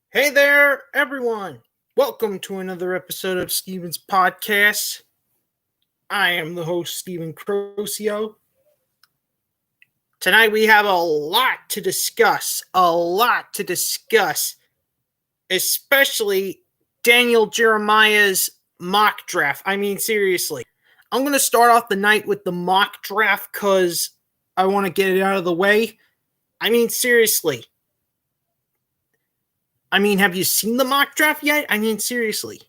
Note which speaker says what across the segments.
Speaker 1: Hey there, everyone. Welcome to another episode of Steven's Podcast. I am the host, Steven Crosio. Tonight we have a lot to discuss, especially Daniel Jeremiah's mock draft. I mean, seriously. I'm going to start off the night with the mock draft because I want to get it out of the way. I mean, seriously. Have you seen the mock draft yet? I mean, seriously.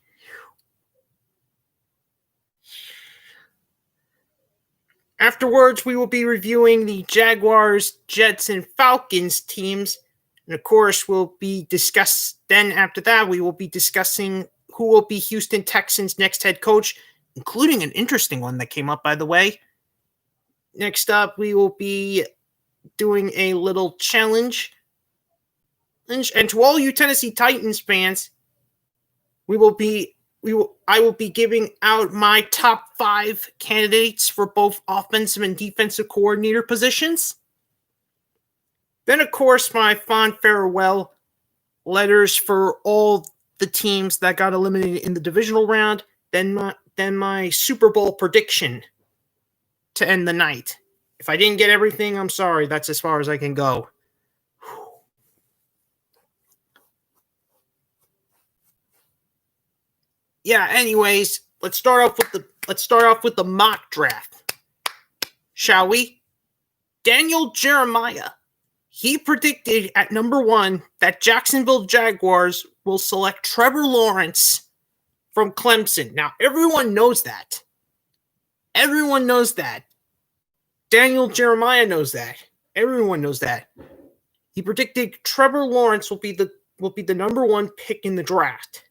Speaker 1: Afterwards, we will be reviewing the Jaguars, Jets, and Falcons teams. And of course, after that, we will be discussing who will be Houston Texans' next head coach, including an interesting one that came up, by the way. Next up, we will be doing a little challenge. And to all you Tennessee Titans fans, I will be giving out my top 5 candidates for both offensive and defensive coordinator positions. Then, of course, my fond farewell letters for all the teams that got eliminated in the divisional round. Then my Super Bowl prediction to end the night. If I didn't get everything, I'm sorry. That's as far as I can go. Yeah, anyways, let's start off with the mock draft. Shall we? Daniel Jeremiah. He predicted at number 1 that Jacksonville Jaguars will select Trevor Lawrence from Clemson. Now, everyone knows that. Daniel Jeremiah knows that. Everyone knows that. He predicted Trevor Lawrence will be the number 1 pick in the draft.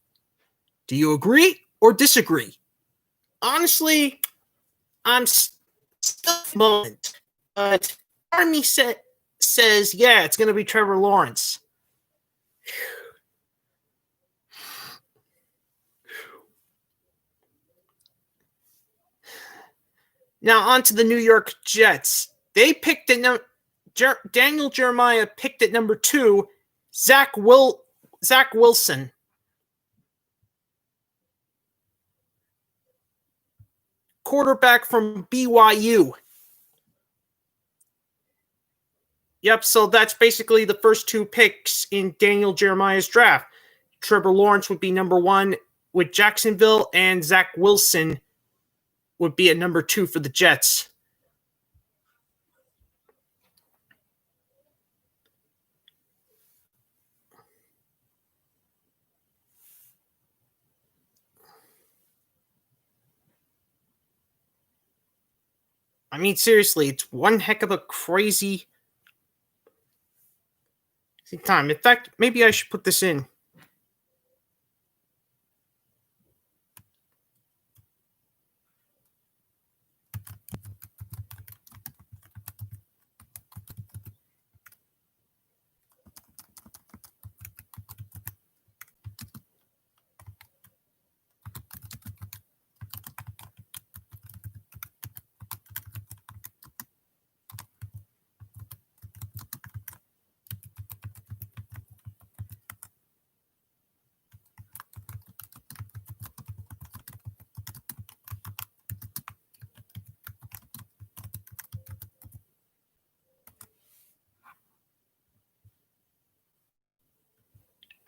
Speaker 1: Do you agree or disagree? Honestly, I'm still at the moment, but part of me says, yeah, it's going to be Trevor Lawrence. Now on to the New York Jets. They picked Daniel Jeremiah picked at number 2, Zach Wilson. Quarterback from BYU. Yep, so that's basically the first 2 picks in Daniel Jeremiah's draft. Trevor Lawrence would be number 1 with Jacksonville, and Zach Wilson would be at number 2 for the Jets. I mean, seriously, it's one heck of a crazy time. In fact, maybe I should put this in.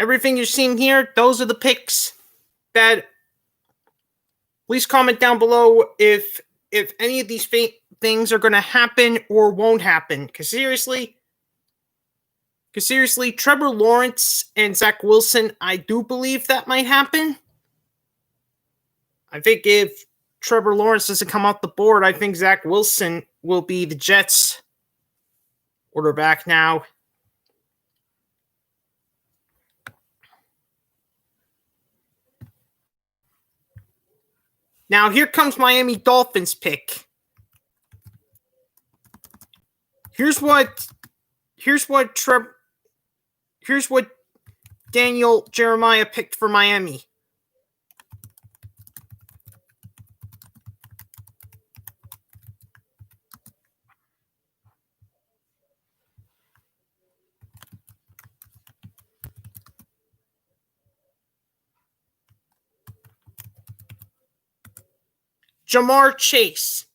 Speaker 1: Everything you're seeing here, those are the picks that. Please comment down below if any of these things are going to happen or won't happen. Because seriously, Trevor Lawrence and Zach Wilson, I do believe that might happen. I think if Trevor Lawrence doesn't come off the board, I think Zach Wilson will be the Jets' quarterback now. Now here comes Miami Dolphins pick. Here's what Daniel Jeremiah picked for Miami. Jamar Chase.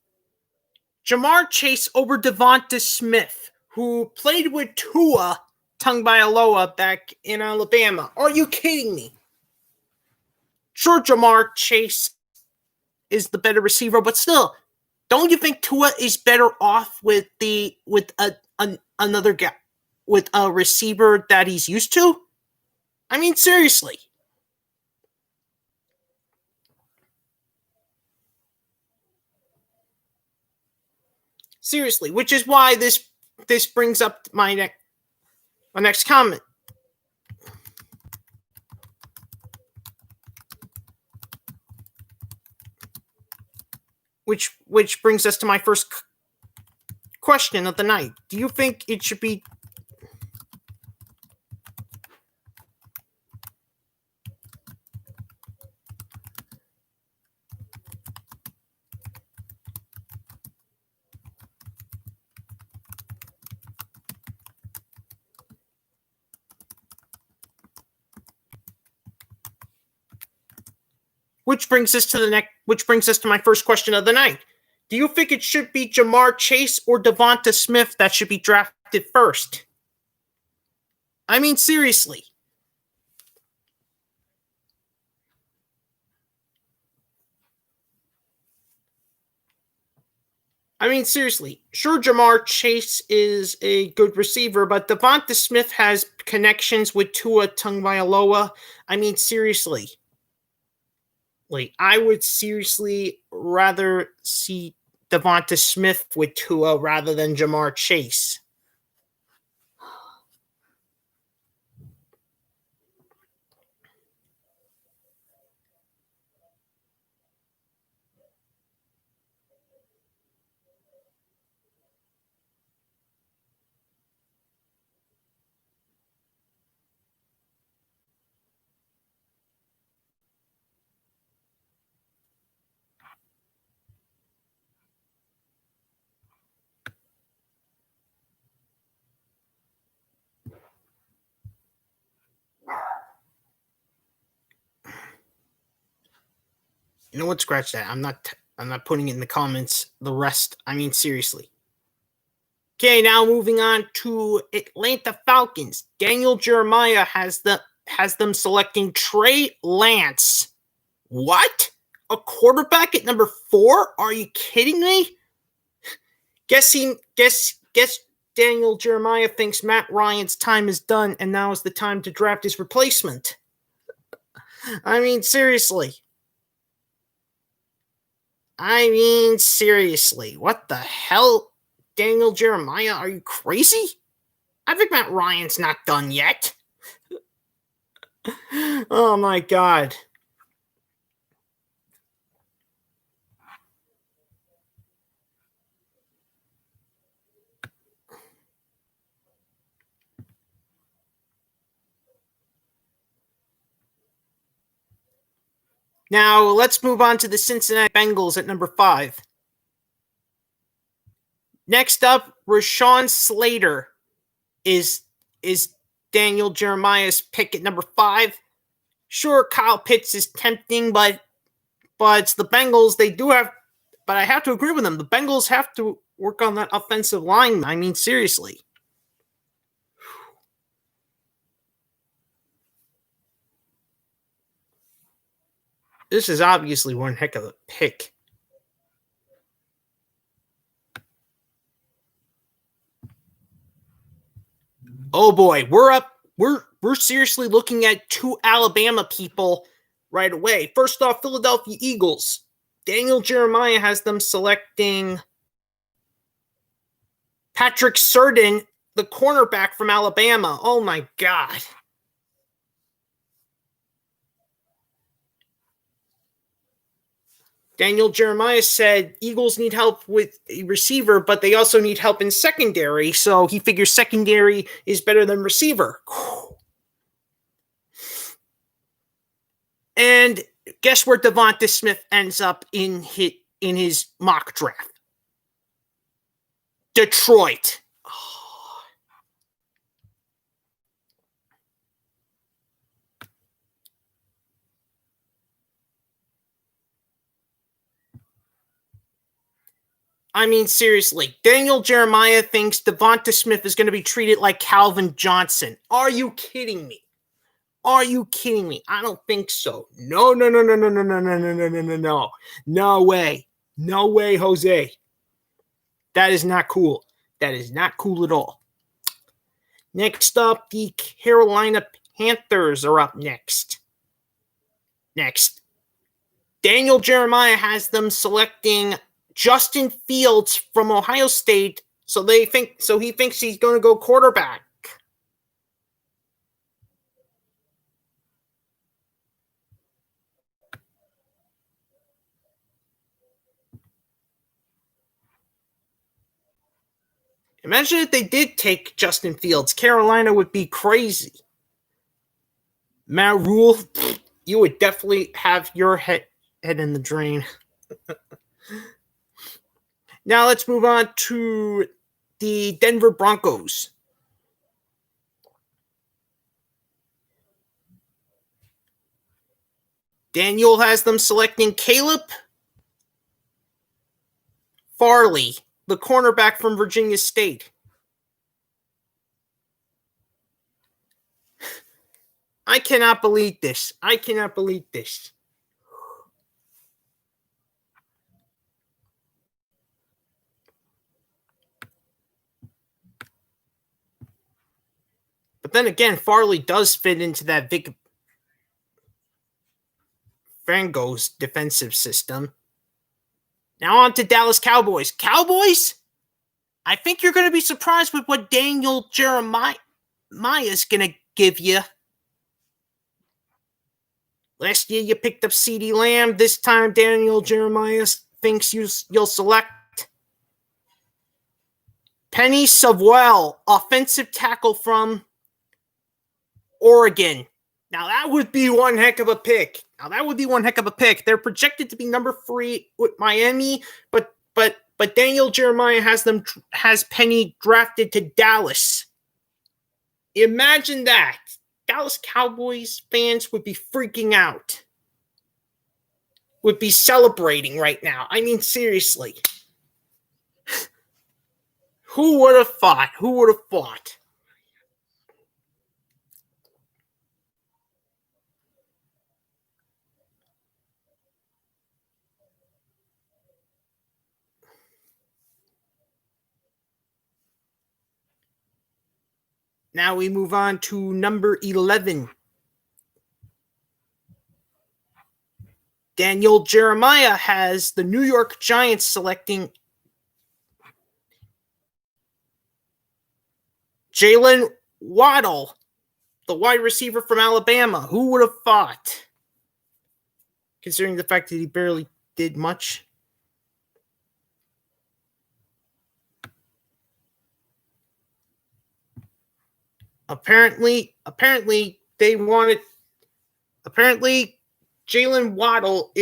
Speaker 1: Jamar Chase over Devonta Smith, who played with Tua Tagovailoa back in Alabama. Are you kidding me? Sure, Jamar Chase is the better receiver, but still, don't you think Tua is better off with another guy, with a receiver that he's used to? I mean, seriously. Seriously, which is why this brings up my next comment. Which brings us to my first question of the night. Do you think it should be Which brings us to my first question of the night. Do you think it should be Jamar Chase or Devonta Smith that should be drafted first? I mean, seriously. Sure, Jamar Chase is a good receiver, but Devonta Smith has connections with Tua Tagovailoa. I mean, seriously. I would seriously rather see Devonta Smith with Tua rather than Jamar Chase. You know what? Scratch that. I'm not putting it in the comments. The rest. I mean, seriously. Okay, now moving on to Atlanta Falcons. Daniel Jeremiah has them selecting Trey Lance. What? A quarterback at number 4? Are you kidding me? Guess Daniel Jeremiah thinks Matt Ryan's time is done, and now is the time to draft his replacement. I mean, seriously. What the hell? Daniel Jeremiah, are you crazy? I think Matt Ryan's not done yet. Oh my God. Now, let's move on to the Cincinnati Bengals at number 5. Next up, Rashawn Slater is Daniel Jeremiah's pick at number 5. Sure, Kyle Pitts is tempting, but it's the Bengals. They do have, but I have to agree with them. The Bengals have to work on that offensive line. I mean, seriously. This is obviously one heck of a pick. Oh boy, we're seriously looking at 2 Alabama people right away. First off, Philadelphia Eagles. Daniel Jeremiah has them selecting Patrick Surtain, the cornerback from Alabama. Oh my God. Daniel Jeremiah said Eagles need help with a receiver, but they also need help in secondary. So he figures secondary is better than receiver. And guess where Devonta Smith ends up in his mock draft? Detroit. I mean, seriously, Daniel Jeremiah thinks Devonta Smith is going to be treated like Calvin Johnson. Are you kidding me? Are you kidding me? I don't think so. No. No way. No way, Jose. That is not cool. That is not cool at all. Next up, the Carolina Panthers are up next. Daniel Jeremiah has them selecting Justin Fields from Ohio State, so he thinks he's going to go quarterback. Imagine if they did take Justin Fields. Carolina would be crazy. Matt Rule, you would definitely have your head in the drain. Now let's move on to the Denver Broncos. Daniel has them selecting Caleb Farley, the cornerback from Virginia State. I cannot believe this. But then again, Farley does fit into that Vic Frango's defensive system. Now on to Dallas Cowboys. Cowboys? I think you're going to be surprised with what Daniel Jeremiah is going to give you. Last year you picked up CeeDee Lamb. This time Daniel Jeremiah thinks you'll select Penny Sewell, offensive tackle from Oregon. Now that would be one heck of a pick. They're projected to be number 3 with Miami, but Daniel Jeremiah has Penny drafted to Dallas. Imagine that. Dallas Cowboys fans would be freaking out. Would be celebrating right now. I mean, seriously. Who would have thought? Now we move on to number 11. Daniel Jeremiah has the New York Giants selecting Jalen Waddle, the wide receiver from Alabama. Who would have thought? Considering the fact that he barely did much. Apparently Jalen Waddle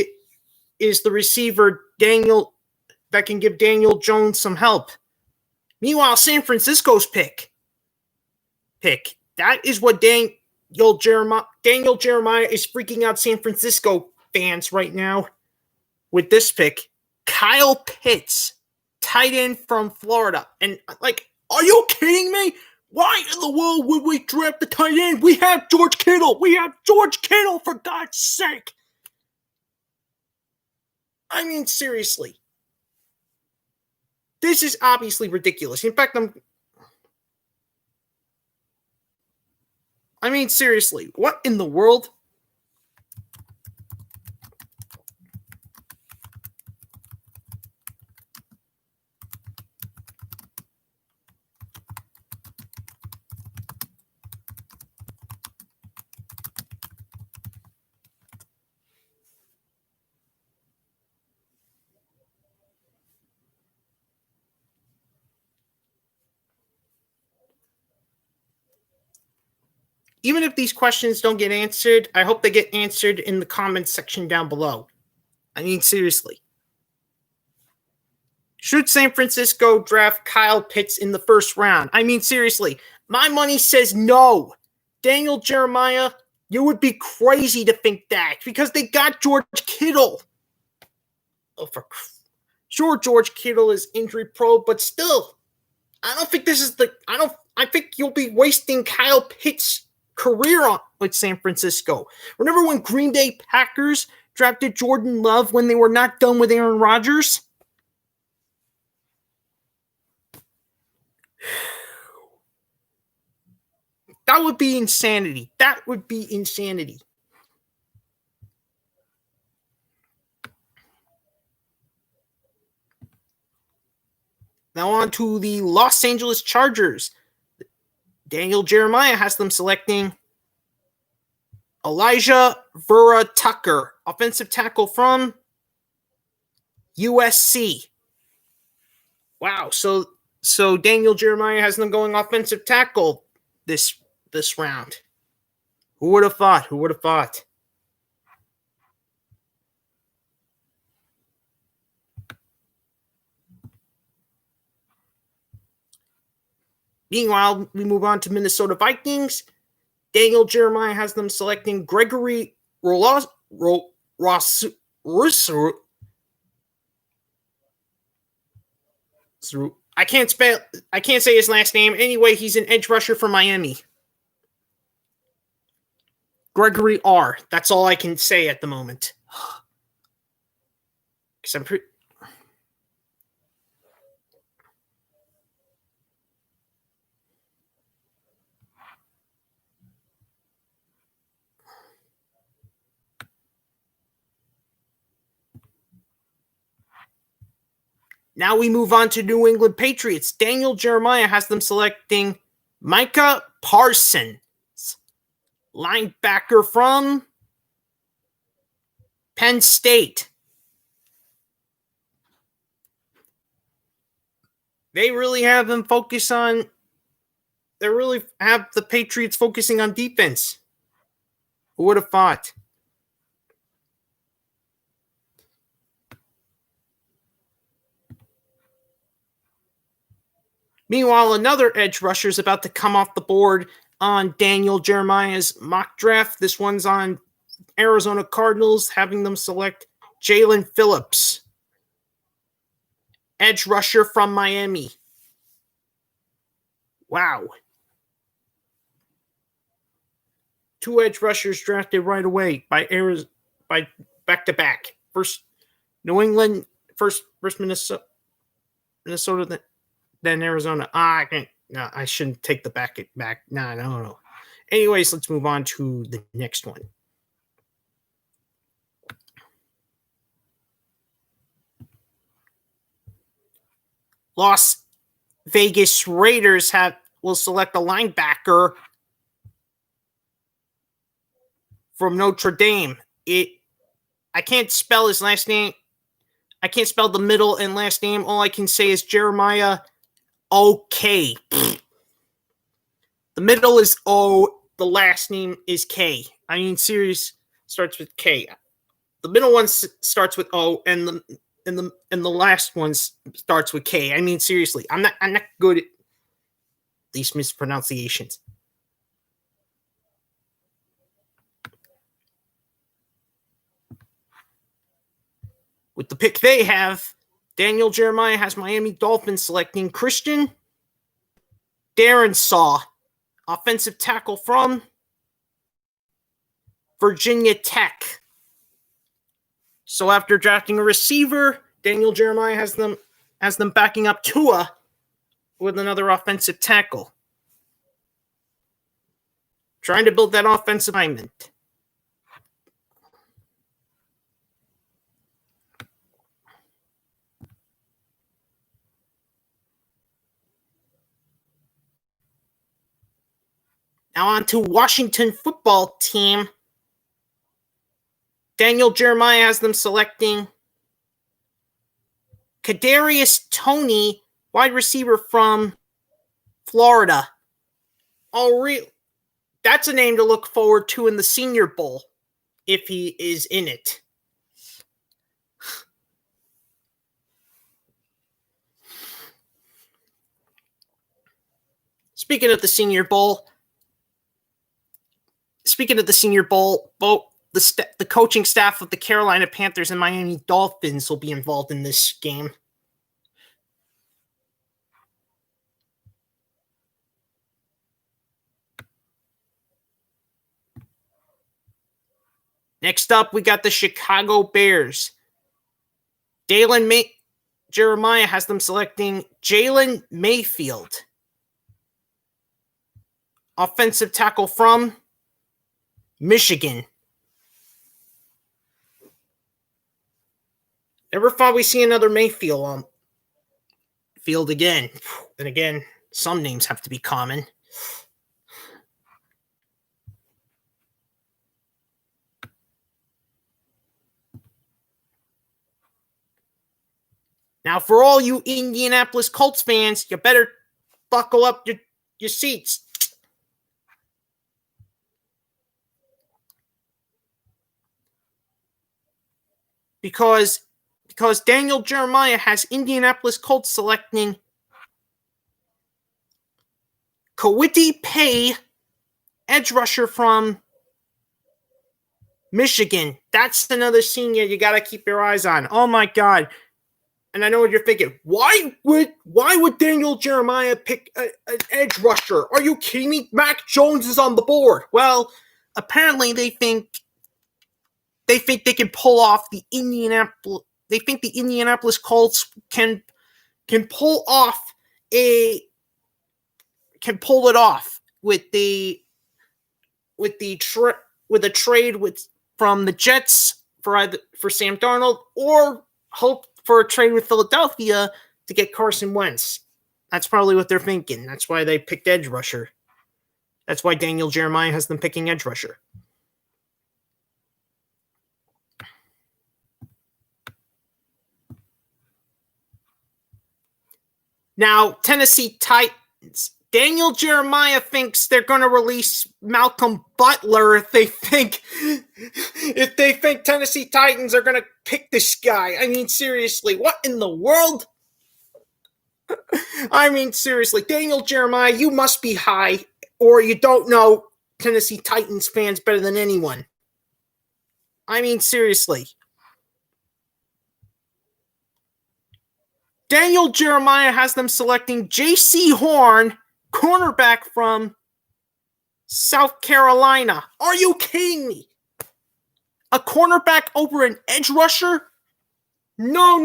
Speaker 1: is the receiver that can give Daniel Jones some help. Meanwhile, San Francisco's pick. That is what Daniel Jeremiah is freaking out San Francisco fans right now with this pick. Kyle Pitts, tight end from Florida. And are you kidding me? Why in the world would we draft the tight end? We have George Kittle, for God's sake. I mean, seriously. This is obviously ridiculous. In fact, seriously, what in the world? Even if these questions don't get answered, I hope they get answered in the comments section down below. I mean, seriously. Should San Francisco draft Kyle Pitts in the first round? I mean, seriously. My money says no. Daniel Jeremiah, you would be crazy to think that because they got George Kittle. Sure, George Kittle is injury prone, but still, I don't think this is I think you'll be wasting Kyle Pitts' career on with San Francisco. Remember when Green Bay Packers drafted Jordan Love when they were not done with Aaron Rodgers? That would be insanity. That would be insanity. Now on to the Los Angeles Chargers. Daniel Jeremiah has them selecting Elijah Vera Tucker, offensive tackle from USC. Wow, so Daniel Jeremiah has them going offensive tackle this round. Who would have thought? Who would have thought? Meanwhile, we move on to Minnesota Vikings. Daniel Jeremiah has them selecting Gregory Rousseau. I can't say his last name. Anyway, he's an edge rusher from Miami. Gregory R. That's all I can say at the moment. Because I'm pretty. Now we move on to New England Patriots. Daniel Jeremiah has them selecting Micah Parsons, linebacker from Penn State. They really have them focus on. They really have the Patriots focusing on defense. Who would have thought? Meanwhile, another edge rusher is about to come off the board on Daniel Jeremiah's mock draft. This one's on Arizona Cardinals, having them select Jalen Phillips, edge rusher from Miami. Wow. 2 edge rushers drafted right away by back-to-back. First New England, first Minnesota, then Arizona. I shouldn't take the back. No. Anyways, let's move on to the next one. Las Vegas Raiders will select a linebacker from Notre Dame. I can't spell his last name. I can't spell the middle and last name. All I can say is Jeremiah O.K. The middle is O. The last name is K. I mean, series starts with K. The middle one starts with O, and the last one starts with K. I mean, seriously, I'm not good at these mispronunciations. With the pick they have, Daniel Jeremiah has Miami Dolphins selecting Christian Darrisaw, offensive tackle from Virginia Tech. So after drafting a receiver, Daniel Jeremiah has them backing up Tua with another offensive tackle. Trying to build that offensive alignment. Now on to Washington football team. Daniel Jeremiah has them selecting Kadarius Toney, wide receiver from Florida. That's a name to look forward to in the Senior Bowl, if he is in it. Speaking of the Senior Bowl, both the coaching staff of the Carolina Panthers and Miami Dolphins will be involved in this game. Next up, we got the Chicago Bears. Jeremiah has them selecting Jalen Mayfield, offensive tackle from Michigan. Never thought we'd see another Mayfield on field again. And again, some names have to be common. Now, for all you Indianapolis Colts fans, you better buckle up your seats. Because Daniel Jeremiah has Indianapolis Colts selecting Kwity Paye, edge rusher from Michigan. That's another senior you got to keep your eyes on. Oh, my God. And I know what you're thinking. Why would Daniel Jeremiah pick an edge rusher? Are you kidding me? Mac Jones is on the board. Well, apparently they think they can pull off the Indianapolis. They think the Indianapolis Colts can pull it off with a trade from the Jets for Sam Darnold, or hope for a trade with Philadelphia to get Carson Wentz. That's probably what they're thinking. That's why they picked edge rusher. That's why Daniel Jeremiah has them picking edge rusher. Now, Tennessee Titans. Daniel Jeremiah thinks they're going to release Malcolm Butler if they think Tennessee Titans are going to pick this guy. I mean, seriously, what in the world? I mean, seriously, Daniel Jeremiah, you must be high, or you don't know Tennessee Titans fans better than anyone. I mean, seriously. Daniel Jeremiah has them selecting J.C. Horn, cornerback from South Carolina. Are you kidding me? A cornerback over an edge rusher? No.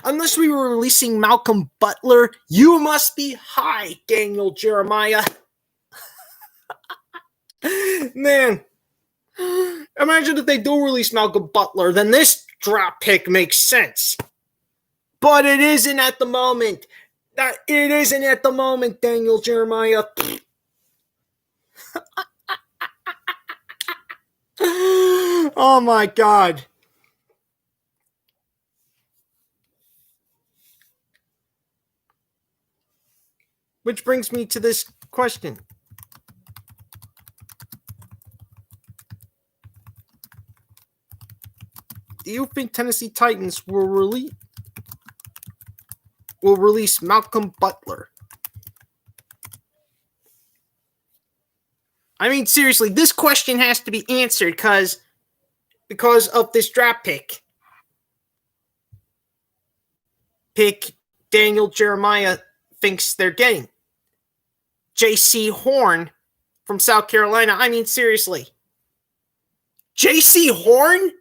Speaker 1: Unless we were releasing Malcolm Butler, you must be high, Daniel Jeremiah. Man, imagine if they do release Malcolm Butler, then this draft pick makes sense. But it isn't at the moment. It isn't at the moment, Daniel Jeremiah. Oh, my God. Which brings me to this question. Do you think Tennessee Titans will release Malcolm Butler? I mean, seriously, this question has to be answered because of this draft pick. Pick Daniel Jeremiah thinks they're getting. J.C. Horn from South Carolina. I mean, seriously. J.C. Horn?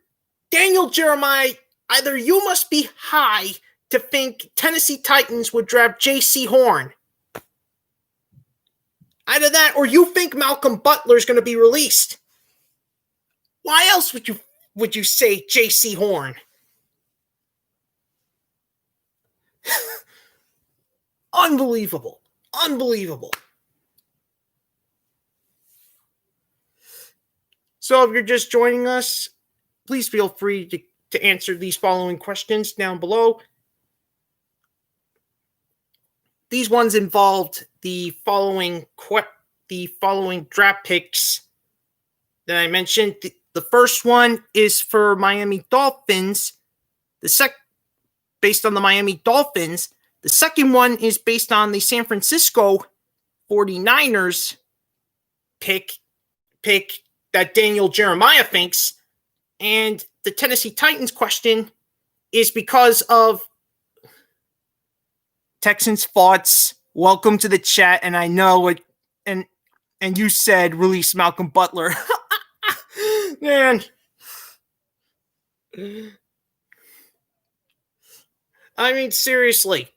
Speaker 1: Daniel Jeremiah, either you must be high to think Tennessee Titans would draft J.C. Horn. Either that, or you think Malcolm Butler is going to be released. Why else would you say J.C. Horn? Unbelievable. So if you're just joining us, please feel free to answer these following questions down below. These ones involved the following draft picks that I mentioned. The first one is for Miami Dolphins. Based on the Miami Dolphins. The second one is based on the San Francisco 49ers pick that Daniel Jeremiah thinks. And the Tennessee Titans question is because of Texans thoughts. Welcome to the chat. And I know it, and you said release Malcolm Butler. Man. I mean, seriously.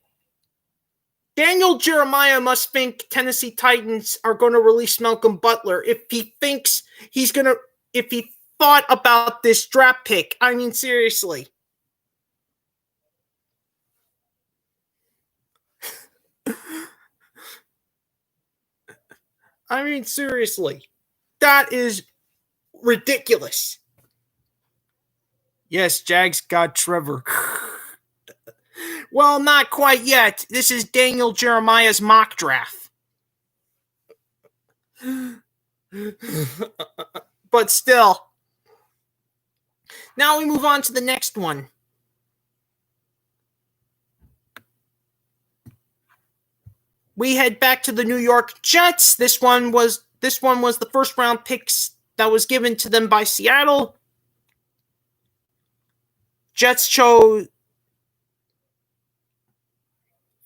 Speaker 1: Daniel Jeremiah must think Tennessee Titans are going to release Malcolm Butler if he thinks he's going to, if he thought about this draft pick. I mean, seriously. I mean, seriously. That is ridiculous. Yes, Jags got Trevor. Well, not quite yet. This is Daniel Jeremiah's mock draft. But still. Now we move on to the next one. We head back to the New York Jets. This one was the first round picks that was given to them by Seattle. Jets chose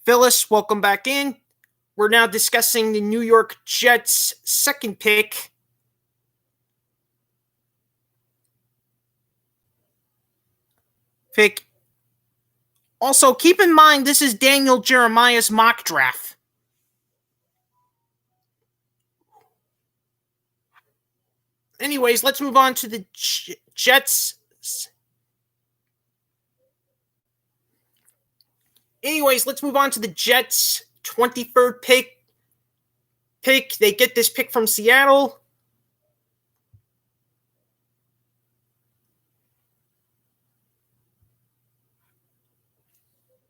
Speaker 1: Phillips. Welcome back in. We're now discussing the New York Jets' second pick. Also, keep in mind, this is Daniel Jeremiah's mock draft. Anyways, let's move on to the Jets. Let's move on to the Jets' 23rd pick. They get this pick from Seattle.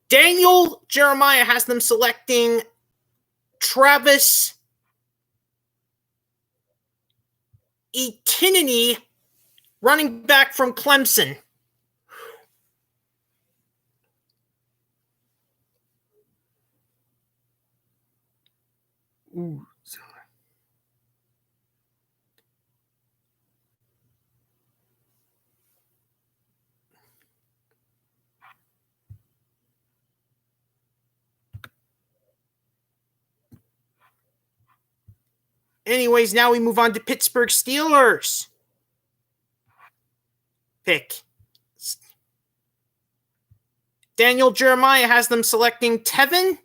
Speaker 1: Daniel Jeremiah has them selecting Travis Etienne, running back from Clemson. Ooh, sorry. Anyways, now we move on to Pittsburgh Steelers. Pick. Daniel Jeremiah has them selecting Tevin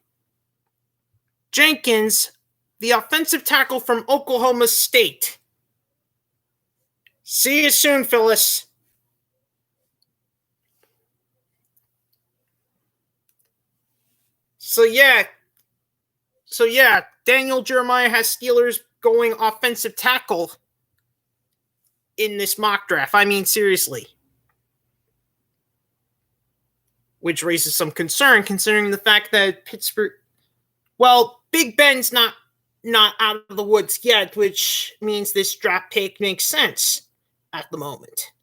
Speaker 1: Jenkins, the offensive tackle from Oklahoma State. See you soon, Phyllis. So yeah, Daniel Jeremiah has Steelers going offensive tackle in this mock draft. I mean, seriously. Which raises some concern, considering the fact that Pittsburgh, well, Big Ben's not out of the woods yet, which means this draft pick makes sense at the moment.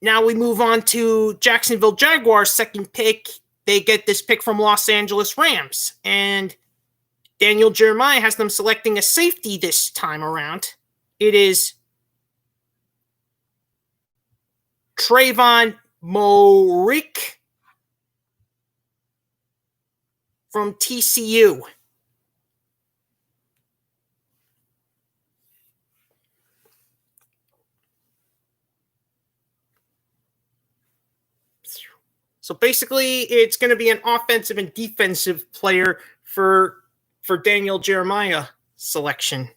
Speaker 1: Now we move on to Jacksonville Jaguars' second pick. They get this pick from Los Angeles Rams. And Daniel Jeremiah has them selecting a safety this time around. It is Trayvon Morik from TCU. So basically, it's going to be an offensive and defensive player for Daniel Jeremiah selection.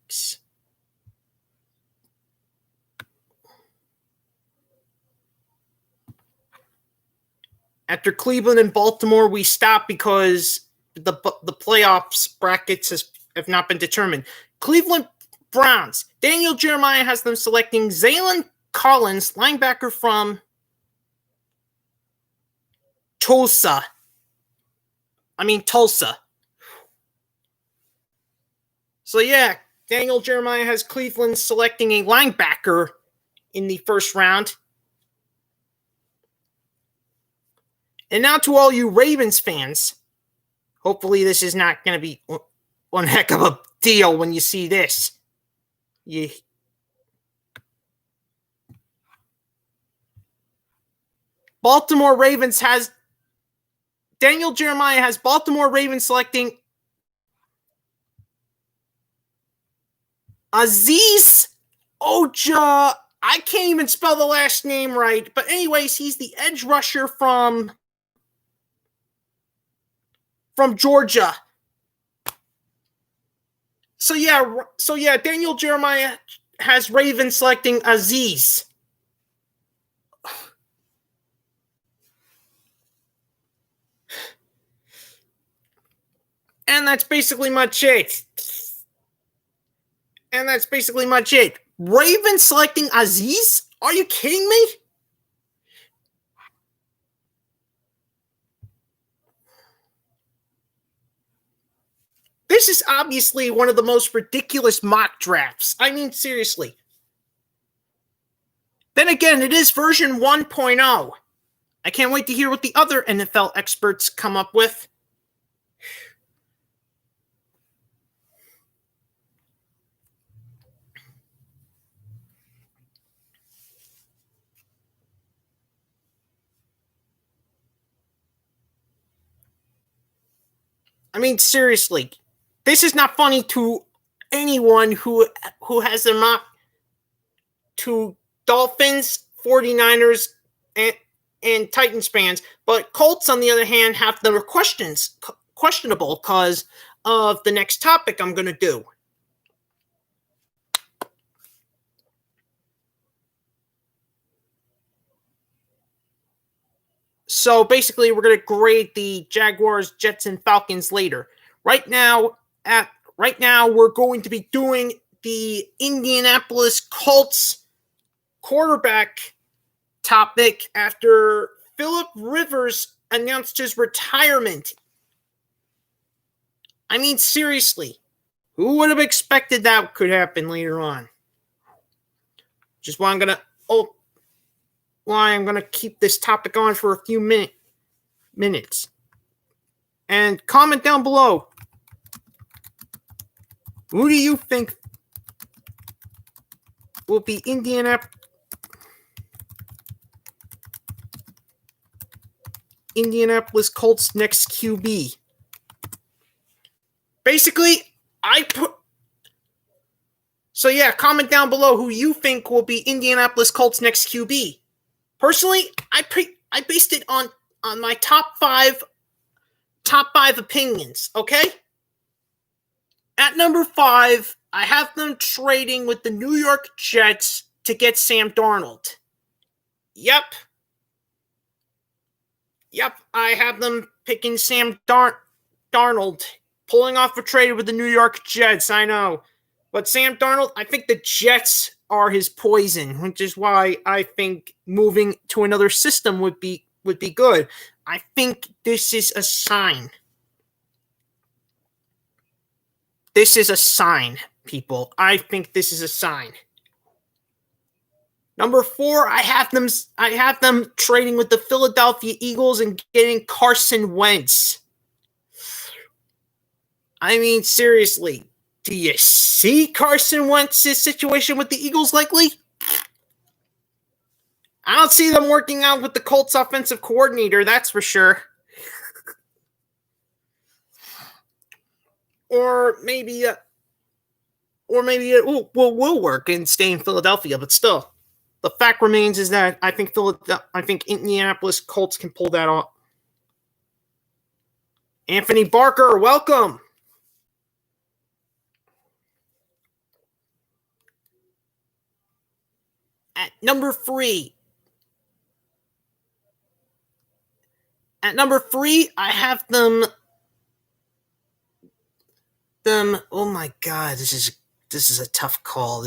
Speaker 1: Yikes. After Cleveland and Baltimore, we stop because the playoffs brackets have not been determined. Cleveland Browns. Daniel Jeremiah has them selecting Zaylen Collins, linebacker from Tulsa. So yeah, Daniel Jeremiah has Cleveland selecting a linebacker in the first round. And now to all you Ravens fans, hopefully this is not going to be one heck of a deal when you see this. Baltimore Ravens has Daniel Jeremiah has Baltimore Ravens selecting Aziz Oja. I can't even spell the last name right. But anyways, he's the edge rusher from Georgia. So yeah, Daniel Jeremiah has Ravens selecting Aziz. And that's basically much it. Ravens selecting Aziz? Are you kidding me? This is obviously one of the most ridiculous mock drafts. I mean, seriously. Then again, it is version 1.0. I can't wait to hear what the other NFL experts come up with. I mean, seriously. This is not funny to anyone who has their mock to Dolphins, 49ers, and Titans fans. But Colts, on the other hand, have their questionable because of the next topic I'm going to do. So basically, we're going to grade the Jaguars, Jets, and Falcons later. Right now, we're going to be doing the Indianapolis Colts quarterback topic after Phillip Rivers announced his retirement. I mean, seriously, who would have expected that could happen later on? Just why I'm gonna keep this topic on for a few minutes. And comment down below. Who do you think will be Indianapolis Colts next QB? Basically, comment down below who you think will be Indianapolis Colts next QB. Personally, I based it on my top five opinions, okay? At number 5, I have them trading with the New York Jets to get Sam Darnold. Yep, I have them picking Sam Darnold, pulling off a trade with the New York Jets, I know. But Sam Darnold, I think the Jets are his poison, which is why I think moving to another system would be good. I think this is a sign. This is a sign, people. I think this is a sign. Number 4, I have them trading with the Philadelphia Eagles and getting Carson Wentz. I mean, seriously, do you see Carson Wentz's situation with the Eagles likely? I don't see them working out with the Colts offensive coordinator, that's for sure. Or maybe it will work and stay in Philadelphia, but still. The fact remains is that I think Indianapolis Colts can pull that off. Anthony Barker, welcome. At number 3, I have them. Oh my God, this is a tough call.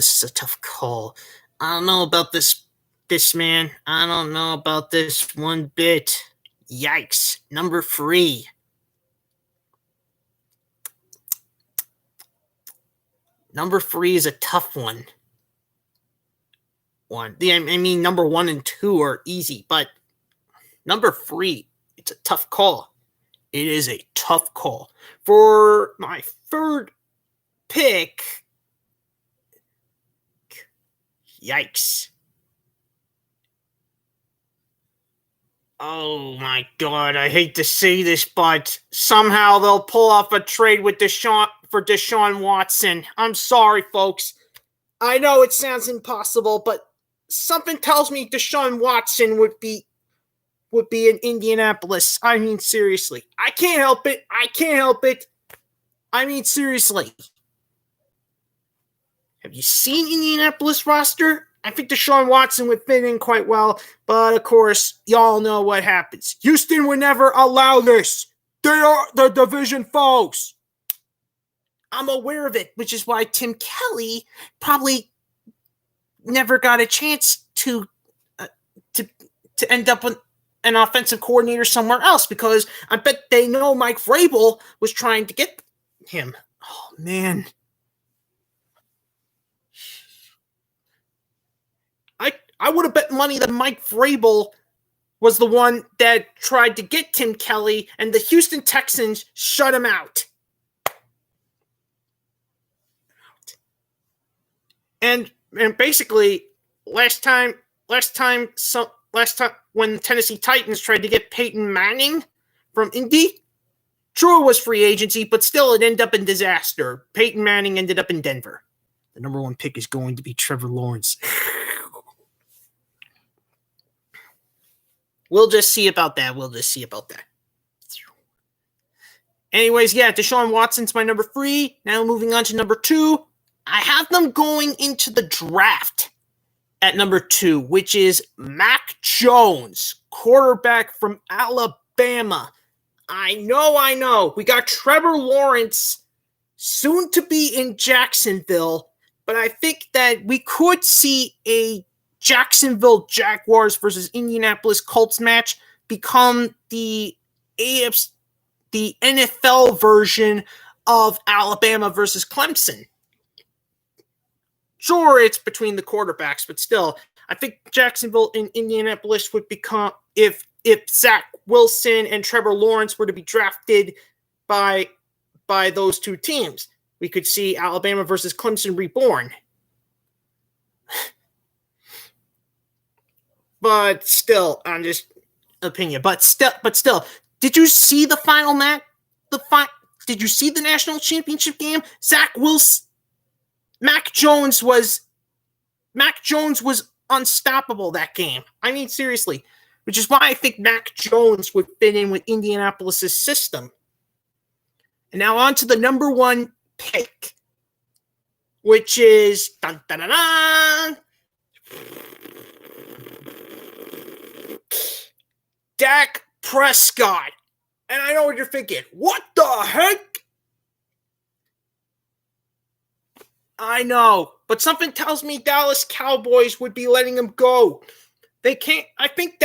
Speaker 1: I don't know about this man. I don't know about this one bit. Yikes. Number 3. Number 3 is a tough one. I mean, number 1 and 2 are easy, but number 3, it's a tough call. It is a tough call. For my third pick, yikes. Oh my God, I hate to say this, but somehow they'll pull off a trade with Desean Watson. I'm sorry, folks. I know it sounds impossible, but something tells me Desean Watson would be in Indianapolis. I mean, seriously. I can't help it. I mean, seriously. Have you seen Indianapolis roster? I think Desean Watson would fit in quite well, but of course, y'all know what happens. Houston would never allow this. They are the division foes. I'm aware of it, which is why Tim Kelly probably never got a chance to end up with an offensive coordinator somewhere else, because I bet they know Mike Vrabel was trying to get him. Oh, man. I would have bet money that Mike Vrabel was the one that tried to get Tim Kelly, and the Houston Texans shut him out. And basically, last time when the Tennessee Titans tried to get Peyton Manning from Indy, sure was free agency, but still it ended up in disaster. Peyton Manning ended up in Denver. The number one pick is going to be Trevor Lawrence. We'll just see about that. Anyways, yeah, Desean Watson's my number 3. Now moving on to number 2. I have them going into the draft at number 2, which is Mac Jones, quarterback from Alabama. I know. We got Trevor Lawrence soon to be in Jacksonville, but I think that we could see a Jacksonville Jaguars versus Indianapolis Colts match become the NFL version of Alabama versus Clemson. Sure, it's between the quarterbacks, but still, I think Jacksonville and Indianapolis would become, if Zach Wilson and Trevor Lawrence were to be drafted by those two teams, we could see Alabama versus Clemson reborn. But still, I'm just opinion. But still, did you see the final match? Did you see the national championship game? Mac Jones was unstoppable that game. I mean, seriously, which is why I think Mac Jones would fit in with Indianapolis' system. And now on to the number 1 pick, which is Dak Prescott. And I know what you're thinking. What the heck? I know, but something tells me Dallas Cowboys would be letting him go. They can't. I think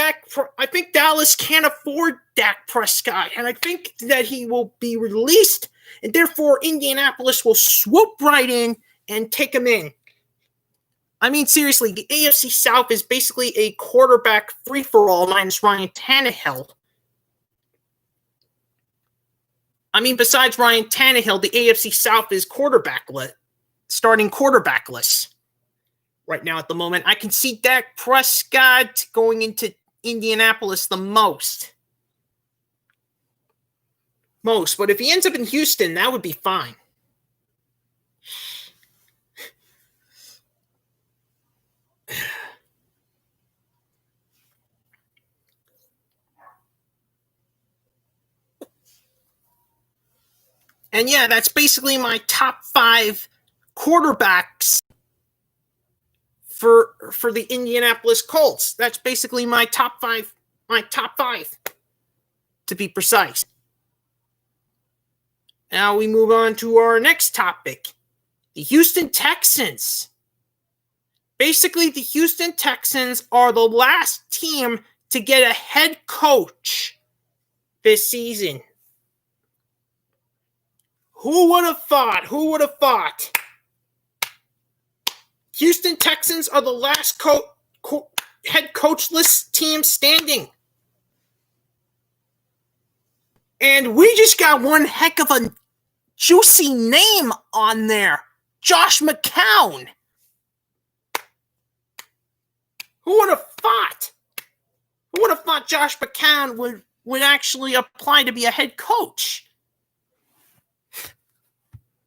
Speaker 1: Dallas can't afford Dak Prescott, and I think that he will be released, and therefore Indianapolis will swoop right in and take him in. I mean, seriously, the AFC South is basically a quarterback free-for-all minus Ryan Tannehill. I mean, besides Ryan Tannehill, the AFC South is starting quarterbackless right now at the moment. I can see Dak Prescott going into Indianapolis the most. But if he ends up in Houston, that would be fine. And yeah, that's basically my top 5 quarterbacks for the Indianapolis Colts. That's basically my top 5 to be precise. Now we move on to our next topic, the Houston Texans. Basically, the Houston Texans are the last team to get a head coach this season. Who would have thought? Houston Texans are the last head coachless team standing. And we just got one heck of a juicy name on there. Josh McCown. Who would have thought? Who would have thought Josh McCown would actually apply to be a head coach?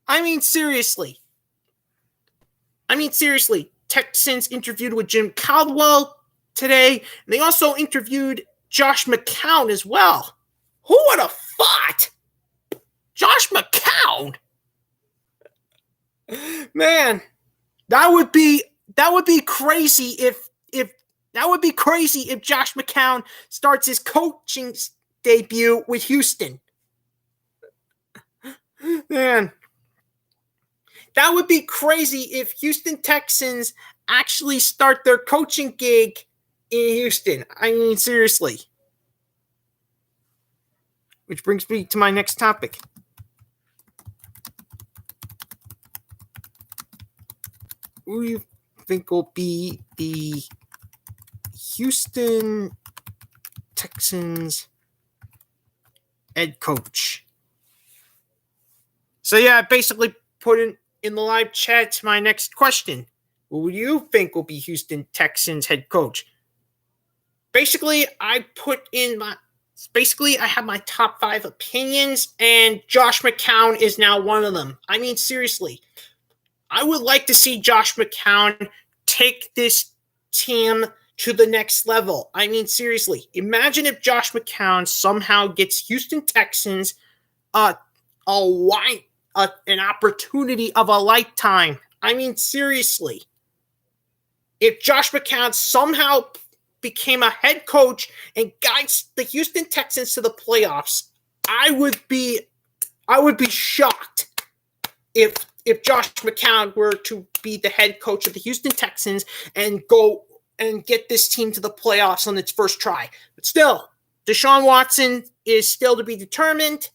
Speaker 1: I mean, seriously. Texans interviewed with Jim Caldwell today. And they also interviewed Josh McCown as well. Who would have thought? Josh McCown? Man, that would be crazy if Josh McCown starts his coaching debut with Houston. Man, that would be crazy if Houston Texans actually start their coaching gig in Houston. I mean, seriously. Which brings me to my next topic. Who do you think will be the Houston Texans head coach? So yeah, I basically put in the live chat my next question. Who do you think will be Houston Texans head coach? Basically, I have my top 5 opinions, and Josh McCown is now one of them. I mean, seriously, I would like to see Josh McCown take this team to the next level. I mean, seriously, imagine if Josh McCown somehow gets Houston Texans an opportunity of a lifetime. I mean, seriously, if Josh McCown somehow became a head coach and guides the Houston Texans to the playoffs, I would be shocked if Josh McCown were to be the head coach of the Houston Texans and go and get this team to the playoffs on its first try. But still, Desean Watson is still to be determined.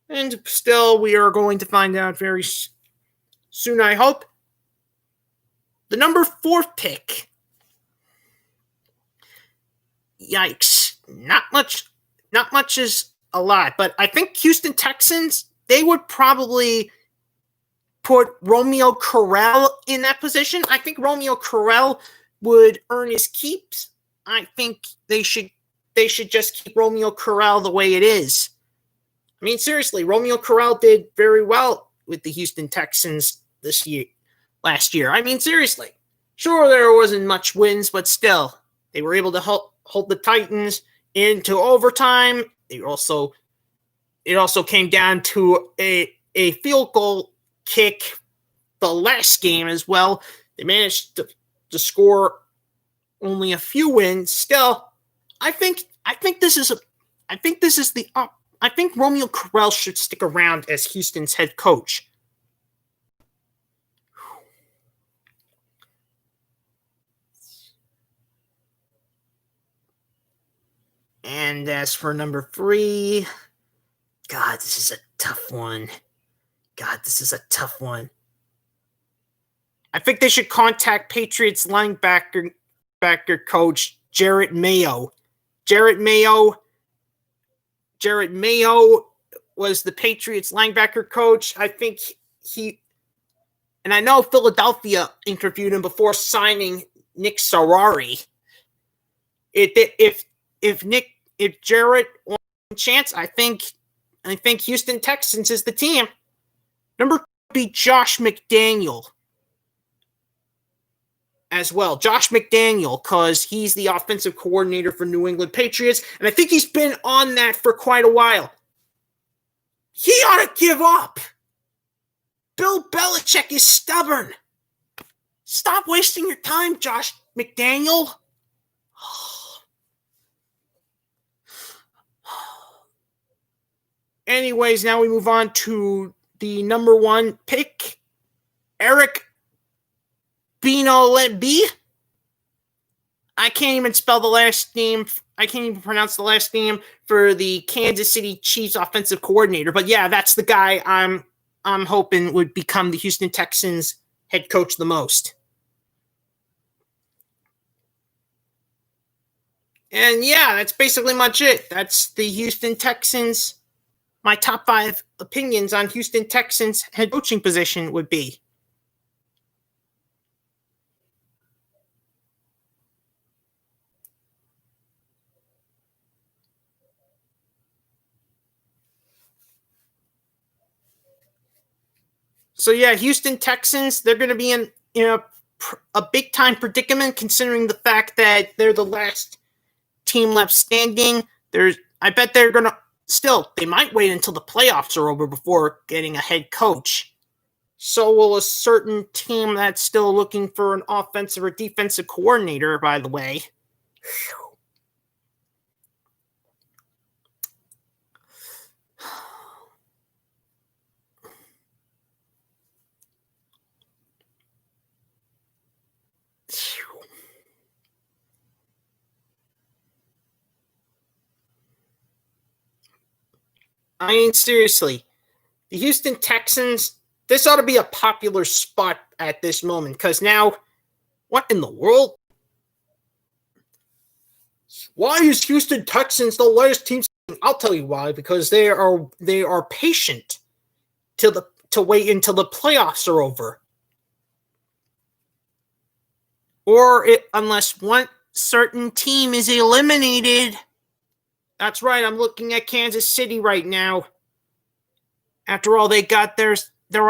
Speaker 1: And still, we are going to find out very soon, I hope. The number 4 pick. Yikes. Not much is a lot, but I think Houston Texans, they would probably put Romeo Corral in that position. I think Romeo Corral would earn his keeps. I think they should just keep Romeo Corral the way it is. I mean, seriously, Romeo Corral did very well with the Houston Texans last year. I mean, seriously. Sure, there wasn't much wins, but still, they were able to hold the Titans into overtime. It also came down to a field goal kick the last game as well. They managed to score only a few wins. Still, I think Romeo Corral should stick around as Houston's head coach. And as for number 3, God, this is a tough one. I think they should contact Patriots linebacker coach Gerard Mayo. Gerard Mayo was the Patriots linebacker coach. I think and I know Philadelphia interviewed him before signing Nick Sirianni. If Gerard wants a chance, I think Houston Texans is the team. Number 2 would be Josh McDaniel as well. Josh McDaniel, because he's the offensive coordinator for New England Patriots, and I think he's been on that for quite a while. He ought to give up. Bill Belichick is stubborn. Stop wasting your time, Josh McDaniel. Anyways, now we move on to the number 1 pick, Eric Binolebi. I can't even spell the last name. I can't even pronounce the last name for the Kansas City Chiefs offensive coordinator. But yeah, that's the guy I'm hoping would become the Houston Texans head coach the most. And yeah, that's basically much it. That's the Houston Texans. My top 5 opinions on Houston Texans head coaching position would be. So yeah, Houston Texans, they're going to be in a big time predicament considering the fact that they're the last team left standing. I bet they're going to they might wait until the playoffs are over before getting a head coach. So will a certain team that's still looking for an offensive or defensive coordinator, by the way. I mean, seriously, the Houston Texans, this ought to be a popular spot at this moment, because now, what in the world? Why is Houston Texans the last team? I'll tell you why, because they are patient to wait until the playoffs are over. Unless one certain team is eliminated. That's right, I'm looking at Kansas City right now. After all, they got their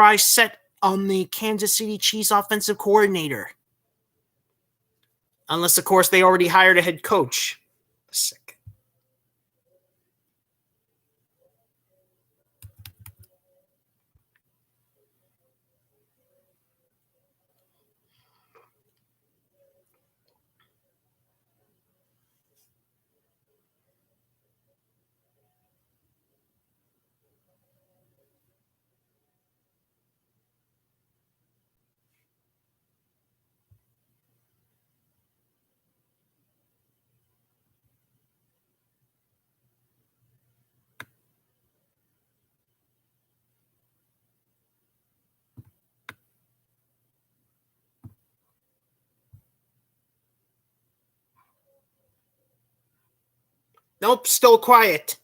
Speaker 1: eyes set on the Kansas City Chiefs offensive coordinator. Unless, of course, they already hired a head coach. Sick. Nope, still quiet.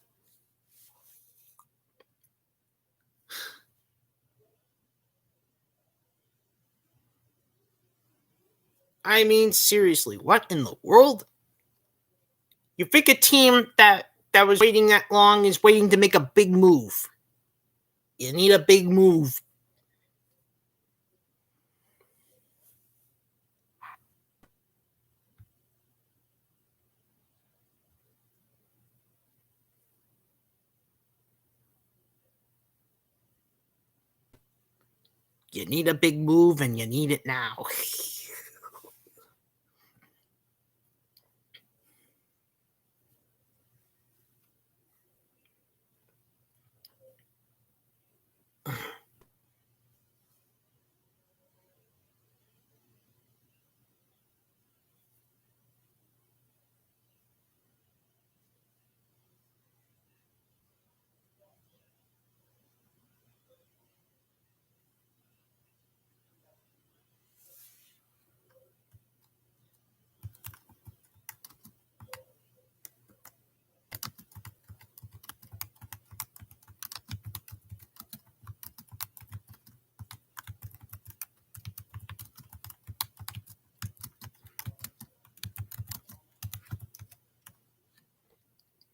Speaker 1: I mean, seriously, what in the world? You think a team that was waiting that long is waiting to make a big move. You need a big move. You need a big move, and you need it now.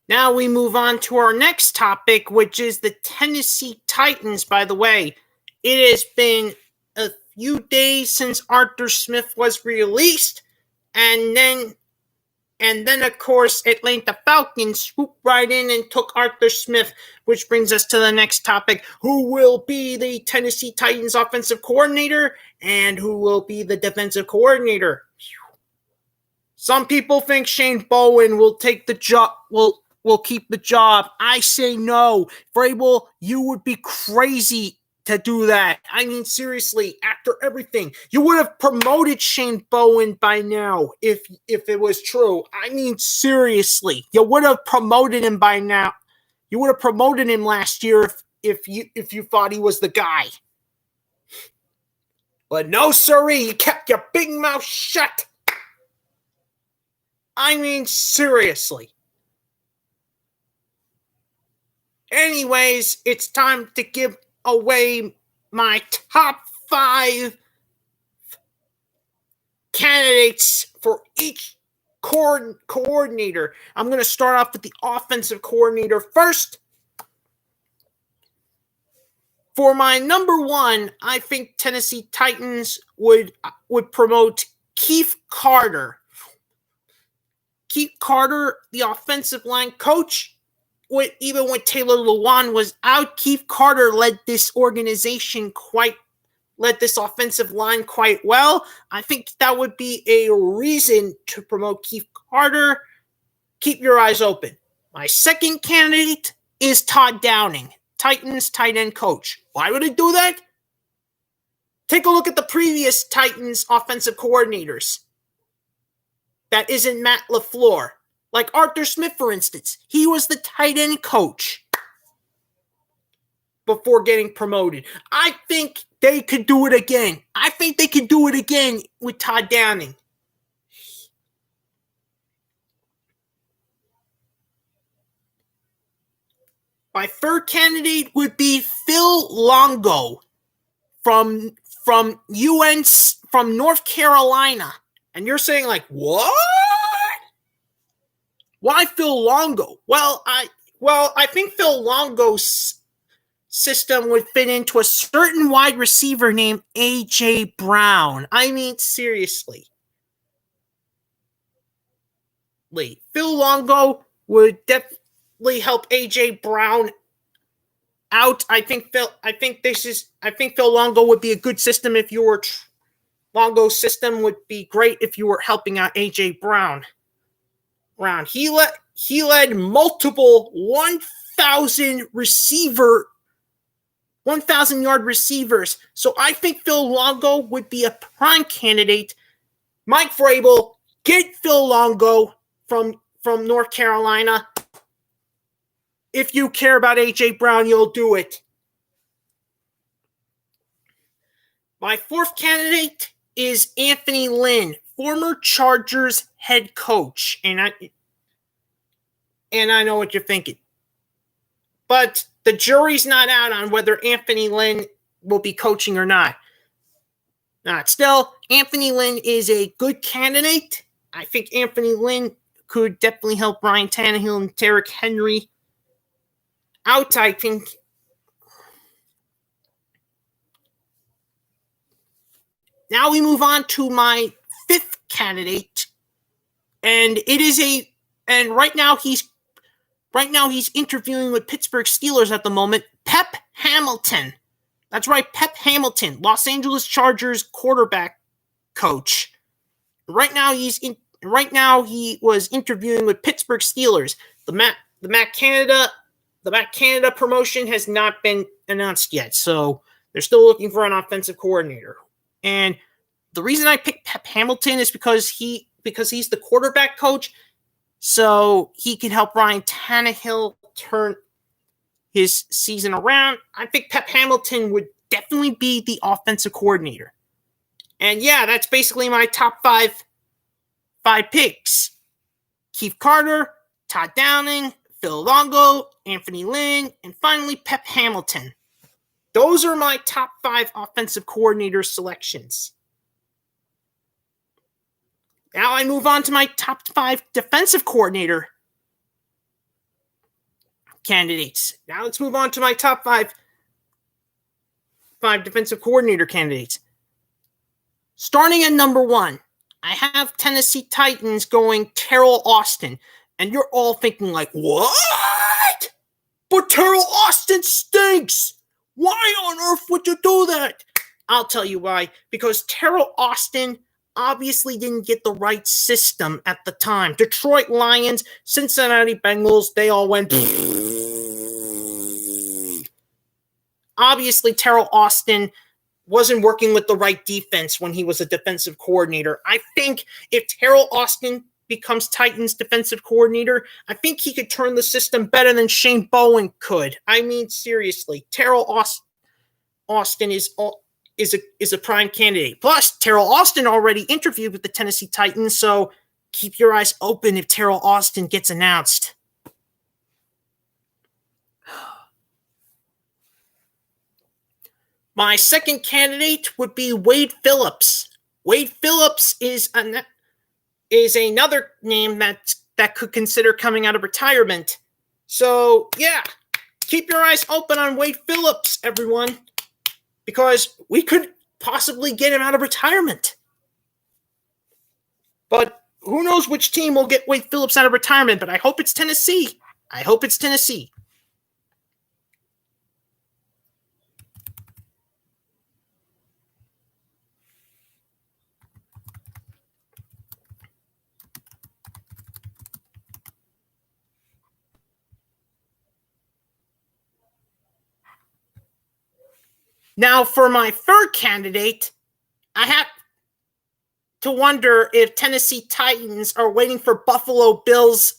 Speaker 1: Now we move on to our next topic, which is the Tennessee Titans. By the way, it has been a few days since Arthur Smith was released, and then of course Atlanta Falcons swooped right in and took Arthur Smith, which brings us to the next topic: who will be the Tennessee Titans offensive coordinator and who will be the defensive coordinator? Some people think Shane Bowen will take the job. Will keep the job. I say no. Vrabel, you would be crazy to do that. I mean, seriously, after everything, you would have promoted Shane Bowen by now if it was true. I mean, seriously, you would have promoted him by now. You would have promoted him last year if you thought he was the guy. But no, sirree, you kept your big mouth shut. I mean, seriously. Anyways, it's time to give away my top 5 candidates for each coordinator. I'm going to start off with the offensive coordinator first. For my number one, I think Tennessee Titans would promote Keith Carter. Keith Carter, the offensive line coach, even when Taylor Lewan was out, Keith Carter led this offensive line quite well. I think that would be a reason to promote Keith Carter. Keep your eyes open. My second candidate is Todd Downing, Titans tight end coach. Why would I do that? Take a look at the previous Titans offensive coordinators. That isn't Matt LaFleur. Like Arthur Smith, for instance. He was the tight end coach before getting promoted. I think they could do it again. I think they could do it again with Todd Downing. My third candidate would be Phil Longo from North Carolina. And you're saying, like, what? Why Phil Longo? Well, I think Phil Longo's system would fit into a certain wide receiver named A.J. Brown. I mean, seriously. Phil Longo would definitely help A.J. Brown out. I think Phil Longo would be a good system if you were Longo's system would be great if you were helping out A.J. Brown. He led multiple 1,000-yard receivers. So I think Phil Longo would be a prime candidate. Mike Vrabel, get Phil Longo from North Carolina. If you care about A.J. Brown, you'll do it. My fourth candidate is Anthony Lynn, former Chargers head coach. And I know what you're thinking. But the jury's not out on whether Anthony Lynn will be coaching or not. Still, Anthony Lynn is a good candidate. I think Anthony Lynn could definitely help Ryan Tannehill and Derrick Henry out, I think. Now we move on to my fifth candidate, and right now he's interviewing with Pittsburgh Steelers at the moment. Pep Hamilton. That's right, Pep Hamilton, Los Angeles Chargers quarterback coach. Right now he was interviewing with Pittsburgh Steelers. The Matt Canada promotion has not been announced yet, so they're still looking for an offensive coordinator. And the reason I picked Pep Hamilton is because he's the quarterback coach, so he can help Ryan Tannehill turn his season around. I think Pep Hamilton would definitely be the offensive coordinator. And yeah, that's basically my top five picks. Keith Carter, Todd Downing, Phil Longo, Anthony Lynn, and finally Pep Hamilton. Those are my top 5 offensive coordinator selections. Now I move on to my top 5 defensive coordinator candidates. Now let's move on to my top 5 defensive coordinator candidates. Starting at number 1, I have Tennessee Titans going Terrell Austin. And you're all thinking like, what? But Terrell Austin stinks. Why on earth would you do that? I'll tell you why. Because Terrell Austin obviously didn't get the right system at the time. Detroit Lions, Cincinnati Bengals, they all went. Obviously, Terrell Austin wasn't working with the right defense when he was a defensive coordinator. I think if Terrell Austin becomes Titans defensive coordinator, I think he could turn the system better than Shane Bowen could. I mean, seriously, Terrell Austin is a prime candidate. Plus, Terrell Austin already interviewed with the Tennessee Titans, so keep your eyes open if Terrell Austin gets announced. My second candidate would be Wade Phillips. Wade Phillips is another name that could consider coming out of retirement. So, yeah, keep your eyes open on Wade Phillips, everyone, because we could possibly get him out of retirement. But who knows which team will get Wade Phillips out of retirement, but I hope it's Tennessee. I hope it's Tennessee. Now, for my third candidate, I have to wonder if Tennessee Titans are waiting for Buffalo Bills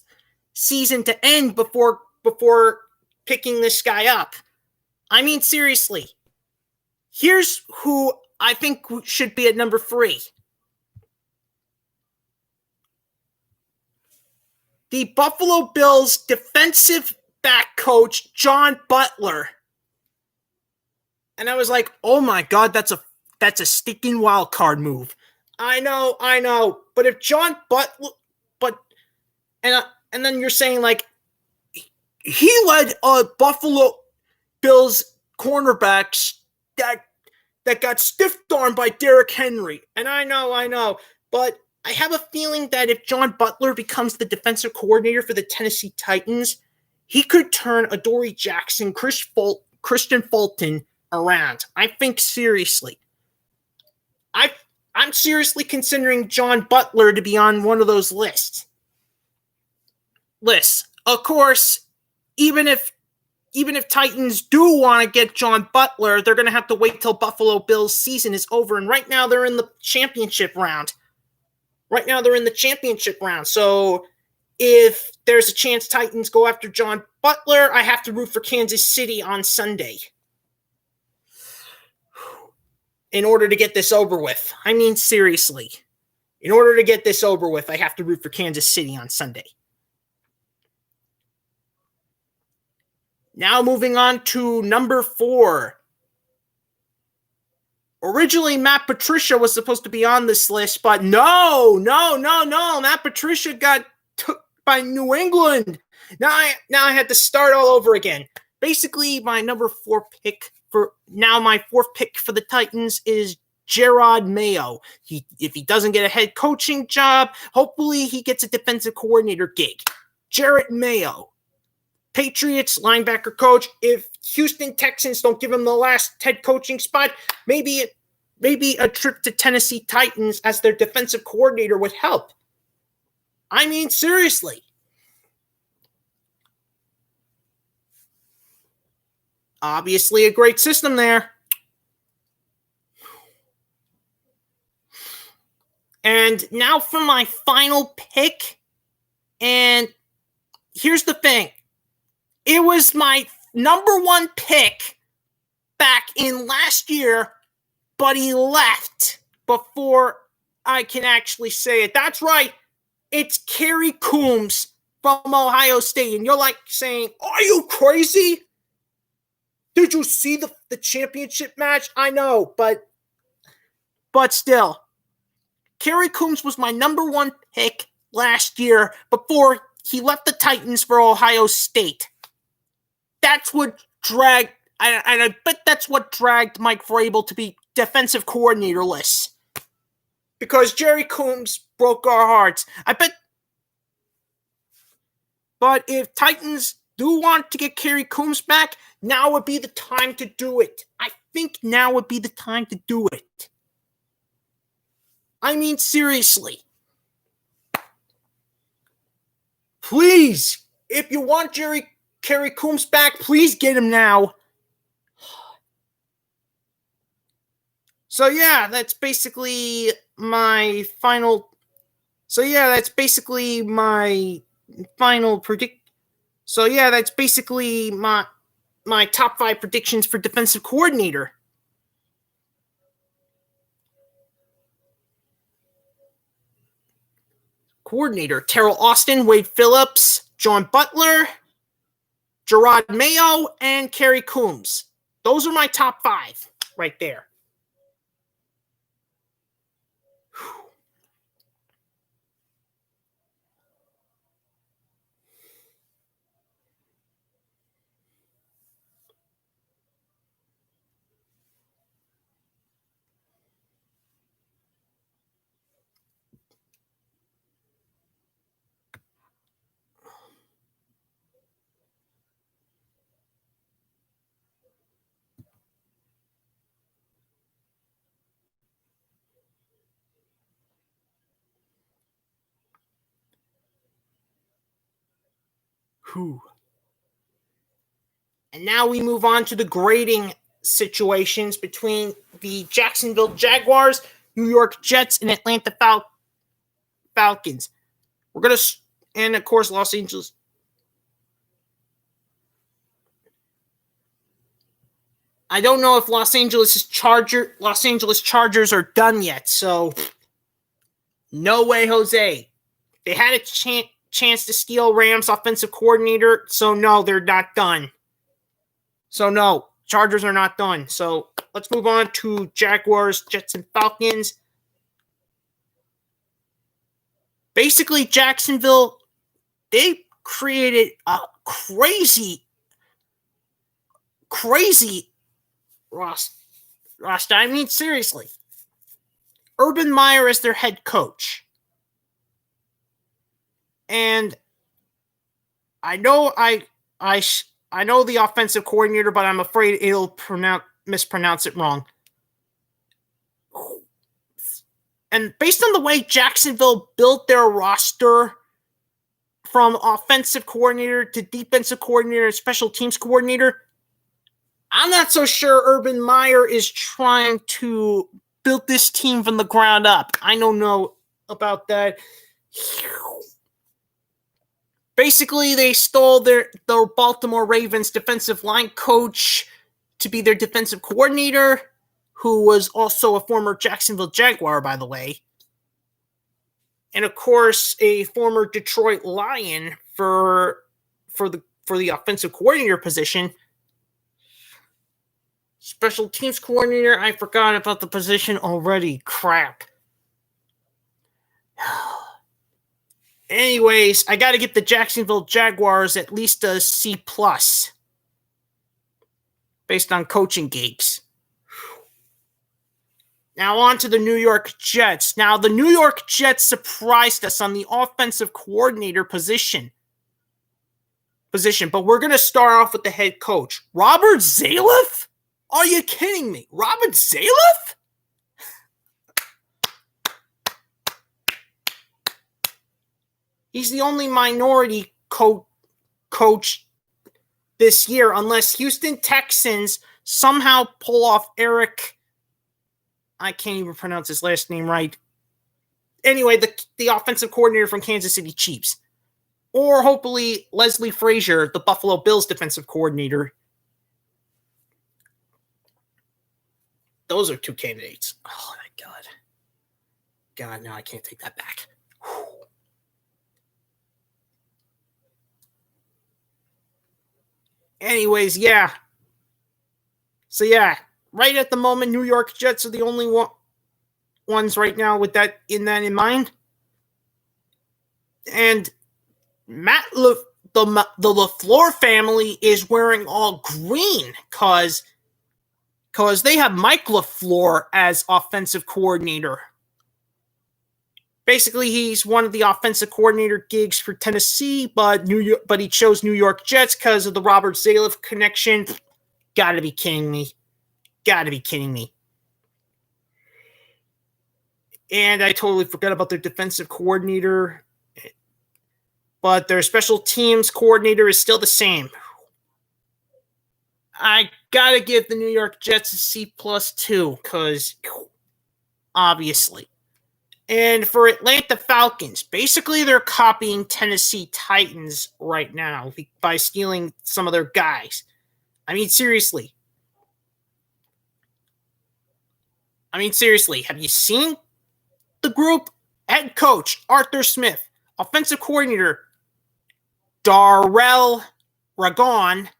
Speaker 1: season to end before picking this guy up. I mean, seriously. Here's who I think should be at number 3. The Buffalo Bills defensive back coach, John Butler. And I was like, oh my God, that's a sticking wild card move. I know. But if John Butler, and then you're saying like, he led Buffalo Bills cornerbacks that got stiff-armed by Derrick Henry. And I know. But I have a feeling that if John Butler becomes the defensive coordinator for the Tennessee Titans, he could turn Adoree Jackson, Christian Fulton around. I think seriously. I'm seriously considering John Butler to be on one of those lists. Of course, even if Titans do want to get John Butler, they're going to have to wait till Buffalo Bills season is over. And right now they're in the championship round. So if there's a chance Titans go after John Butler, I have to root for Kansas City on Sunday in order to get this over with. I mean, seriously. In order to get this over with, I have to root for Kansas City on Sunday. Now moving on to number 4. Originally, Matt Patricia was supposed to be on this list, but no. Matt Patricia got took by New England. Now I had to start all over again. Basically, my number 4 pick my 4th pick for the Titans is Gerard Mayo. If he doesn't get a head coaching job, hopefully he gets a defensive coordinator gig. Gerard Mayo. Patriots linebacker coach. If Houston Texans don't give him the last head coaching spot, maybe a trip to Tennessee Titans as their defensive coordinator would help. I mean, seriously. Obviously a great system there. And now for my final pick. And here's the thing. It was my number 1 pick back in last year, but he left before I can actually say it. That's right. It's Kerry Coombs from Ohio State. And you're like saying, are you crazy? Did you see the championship match? I know, but still. Kerry Coombs was my number 1 pick last year before he left the Titans for Ohio State. That's what dragged, and I bet that's what dragged Mike Vrabel to be defensive coordinator-less. Because Jerry Coombs broke our hearts. I bet. But if Titans do want to get Kerry Coombs back, now would be the time to do it. I think now would be the time to do it. I mean, seriously. Please, if you want Kerry Coombs back, please get him now. So yeah, that's basically my final. So yeah, that's basically my final So yeah, that's basically my top 5 predictions for defensive coordinator. Terrell Austin, Wade Phillips, John Butler, Gerard Mayo, and Kerry Coombs. Those are my top 5 right there. Whew. And now we move on to the grading situations between the Jacksonville Jaguars, New York Jets, and Atlanta Falcons. We're going to, and of course, Los Angeles. I don't know if Los Angeles Chargers are done yet, so no way, Jose. They had a chance to steal Rams' offensive coordinator, so no, they're not done. So no, Chargers are not done. So let's move on to Jaguars, Jets, and Falcons. Basically, Jacksonville, they created a crazy roster. I mean, seriously. Urban Meyer as their head coach. And I know I know the offensive coordinator, but I'm afraid it'll mispronounce it wrong. And based on the way Jacksonville built their roster from offensive coordinator to defensive coordinator and special teams coordinator, I'm not so sure Urban Meyer is trying to build this team from the ground up. I don't know about that. Basically, they stole the Baltimore Ravens defensive line coach to be their defensive coordinator, who was also a former Jacksonville Jaguar, by the way. And of course, a former Detroit Lion for the offensive coordinator position. Special teams coordinator, I forgot about the position already. Crap. Anyways, I got to give the Jacksonville Jaguars at least a C+, based on coaching gigs. Now on to the New York Jets. Now, the New York Jets surprised us on the offensive coordinator position. But we're going to start off with the head coach. Robert Zaliff? Are you kidding me? Robert Zaliff? He's the only minority coach this year, unless Houston Texans somehow pull off Eric. I can't even pronounce his last name right. Anyway, the offensive coordinator from Kansas City Chiefs. Or hopefully Leslie Frazier, the Buffalo Bills defensive coordinator. Those are two candidates. Oh, my God. God, no, I can't take that back. Whew. Anyways, yeah. So, yeah. Right at the moment, New York Jets are the only ones right now with that in mind. And the LaFleur family is wearing all green because they have Mike LaFleur as offensive coordinator. Basically, he's one of the offensive coordinator gigs for Tennessee, but he chose New York Jets because of the Robert Zaliff connection. Gotta be kidding me. And I totally forgot about their defensive coordinator. But their special teams coordinator is still the same. I gotta give the New York Jets a C+ too, because obviously. And for Atlanta Falcons, basically they're copying Tennessee Titans right now by stealing some of their guys. I mean, seriously, have you seen the group? Head coach, Arthur Smith. Offensive coordinator, Darrell Ragon.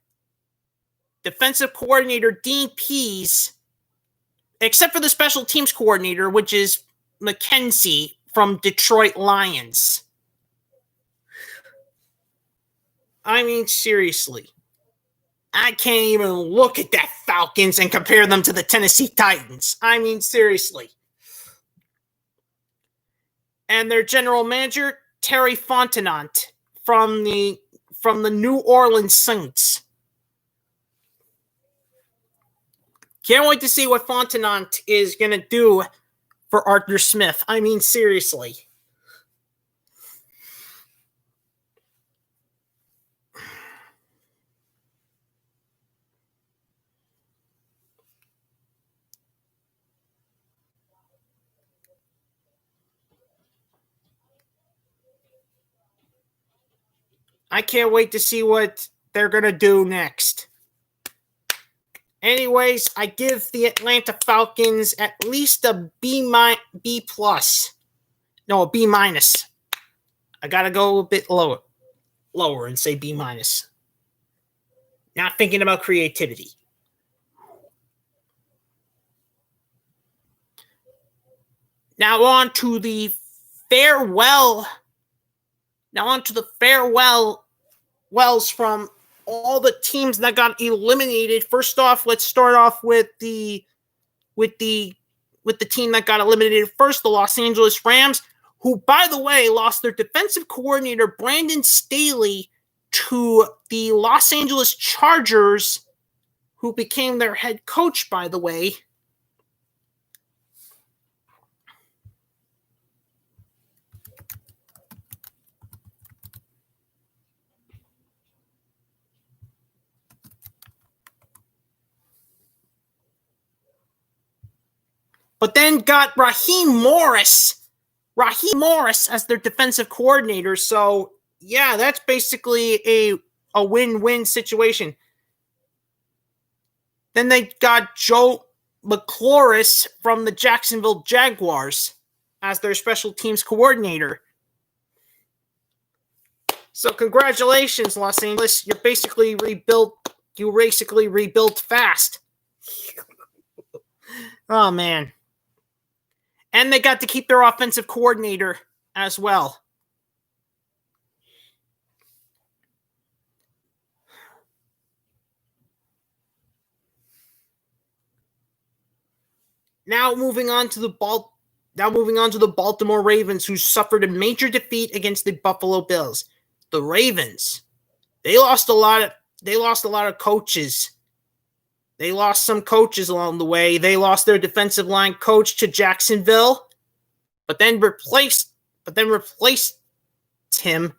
Speaker 1: Defensive coordinator, Dean Pease. Except for the special teams coordinator, which is McKenzie from Detroit Lions. I mean, seriously. I can't even look at that Falcons and compare them to the Tennessee Titans. I mean, seriously. And their general manager, Terry Fontenot from the New Orleans Saints. Can't wait to see what Fontenot is going to do for Arthur Smith. I mean, seriously. I can't wait to see what they're going to do next. Anyways, I give the Atlanta Falcons at least a B+. No, a B-. I got to go a little bit lower and say B-. Not thinking about creativity. Now on to the farewells from all the teams that got eliminated. First off, let's start off with the team that got eliminated first, the Los Angeles Rams, who, by the way, lost their defensive coordinator, Brandon Staley, to the Los Angeles Chargers, who became their head coach, by the way. But then got Raheem Morris as their defensive coordinator. So, yeah, that's basically a win-win situation. Then they got Joe McCloris from the Jacksonville Jaguars as their special teams coordinator. So congratulations, Los Angeles. You basically rebuilt fast. Oh, man. And they got to keep their offensive coordinator as well. Now moving on to the Baltimore Ravens, who suffered a major defeat against the Buffalo Bills. The Ravens, they lost a lot of coaches. They lost some coaches along the way. They lost their defensive line coach to Jacksonville, but then replaced him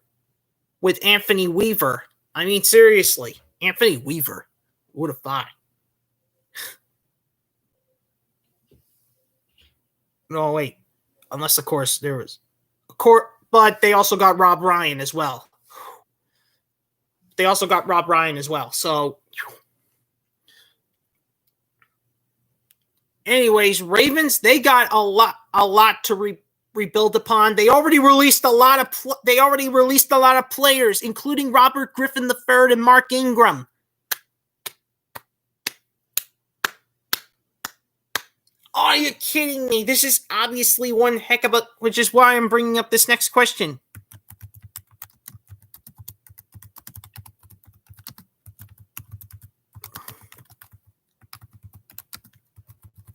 Speaker 1: with Anthony Weaver. I mean, seriously, Anthony Weaver. Who would have thought? No, wait. Unless, of course, there was a court, but they also got Rob Ryan as well. So, anyways, Ravens, they got a lot to rebuild upon. They already released a lot of players, including Robert Griffin III and Mark Ingram. Are you kidding me? This is obviously one heck of a, which is why I'm bringing up this next question.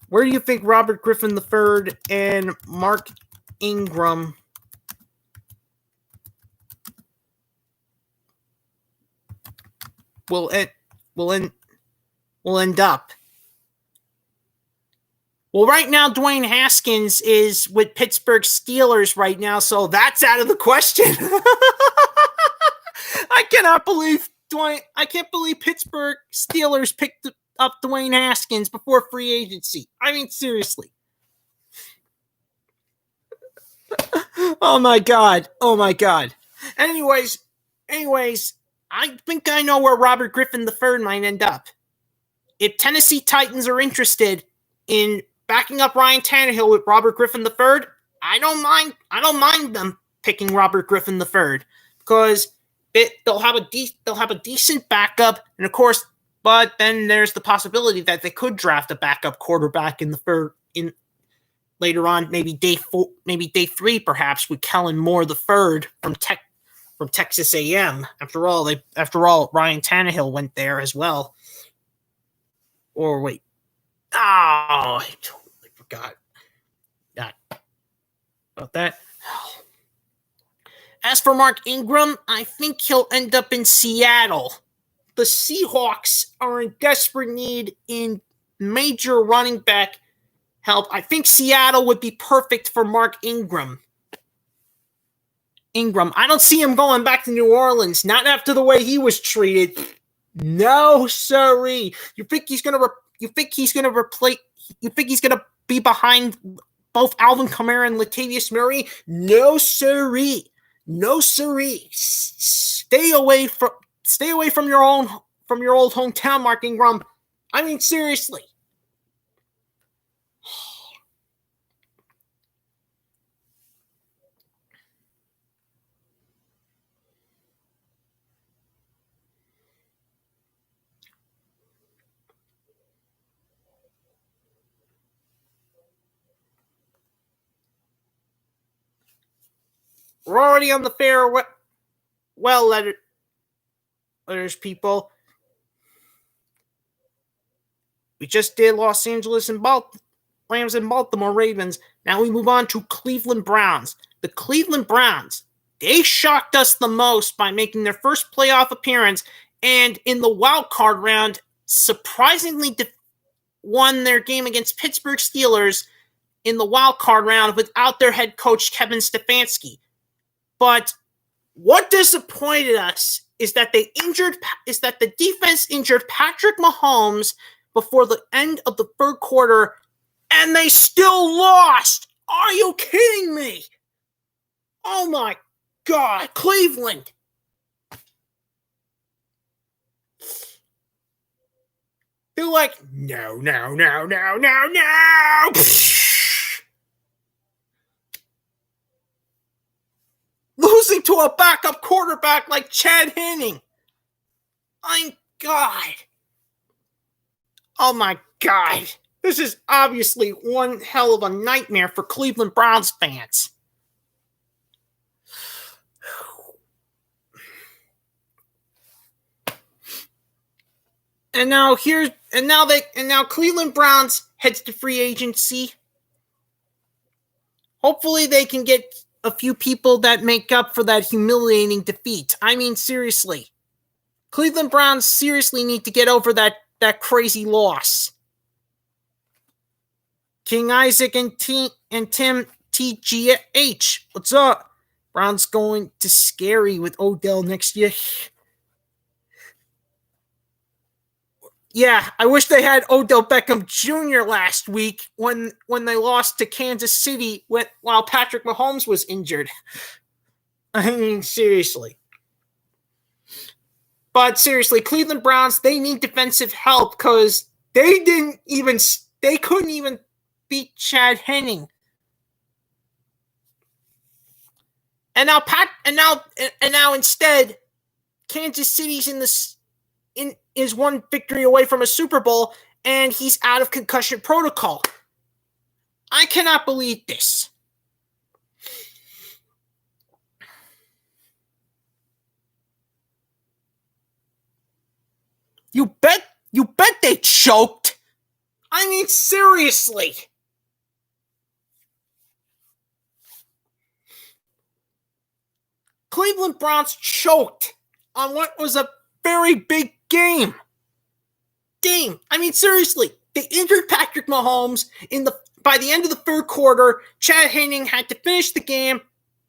Speaker 1: Where do you think Robert Griffin III and Mark Ingram will end up? Well, right now, Dwayne Haskins is with Pittsburgh Steelers right now, so that's out of the question. I can't believe Pittsburgh Steelers picked up Dwayne Haskins before free agency. I mean, seriously. Oh my God. Anyways, I think I know where Robert Griffin III might end up. If Tennessee Titans are interested in backing up Ryan Tannehill with Robert Griffin III, I don't mind them picking Robert Griffin III because they'll have a decent backup, and of course, but then there's the possibility that they could draft a backup quarterback later on, maybe day 3, perhaps, with Kellen Moore III from Texas A&M. After all, Ryan Tannehill went there as well. Or wait. Oh, I totally forgot about that. As for Mark Ingram, I think he'll end up in Seattle. The Seahawks are in desperate need in major running back help. I think Seattle would be perfect for Mark Ingram. I don't see him going back to New Orleans, not after the way he was treated. No, sorry. You think he's gonna be behind both Alvin Kamara and Latavius Murray? No, sirree. No siree. Stay away from your old hometown, Mark Ingram. I mean, seriously. We're already on the farewell letters, people. We just did Los Angeles and Rams and Baltimore Ravens. Now we move on to Cleveland Browns. The Cleveland Browns, they shocked us the most by making their first playoff appearance, and in the wild card round, surprisingly won their game against Pittsburgh Steelers in the wild card round without their head coach Kevin Stefanski. But what disappointed us is that the defense injured Patrick Mahomes before the end of the third quarter, and they still lost. Are you kidding me? Oh my God, Cleveland. They're like, no. Losing to a backup quarterback like Chad Henne. My God. Oh my God. This is obviously one hell of a nightmare for Cleveland Browns fans. And now Cleveland Browns heads to free agency. Hopefully they can get a few people that make up for that humiliating defeat. I mean, seriously. Cleveland Browns seriously need to get over that crazy loss. King Isaac and Tim TGH. What's up? Browns going to scary with Odell next year. Yeah, I wish they had Odell Beckham Jr. last week when they lost to Kansas City while Patrick Mahomes was injured. I mean, seriously. But seriously, Cleveland Browns, they need defensive help because they couldn't even beat Chad Henne. And now instead, Kansas City's is one victory away from a Super Bowl, and he's out of concussion protocol. I cannot believe this. You bet they choked. I mean, seriously. Cleveland Browns choked on what was a very big game. I mean, seriously. They injured Patrick Mahomes by the end of the third quarter. Chad Henne had to finish the game.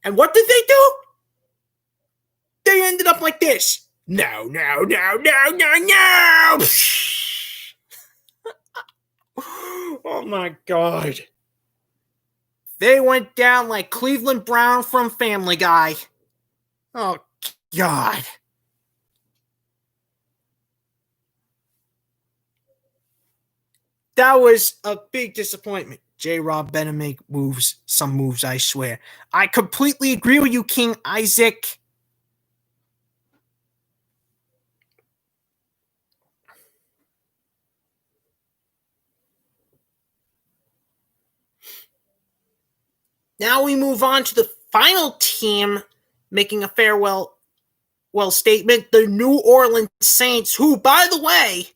Speaker 1: And what did they do? They ended up like this. No. Oh my God. They went down like Cleveland Brown from Family Guy. Oh God. That was a big disappointment. J-Rob better make some moves, I swear. I completely agree with you, King Isaac. Now we move on to the final team making a farewell statement, the New Orleans Saints, who, by the way,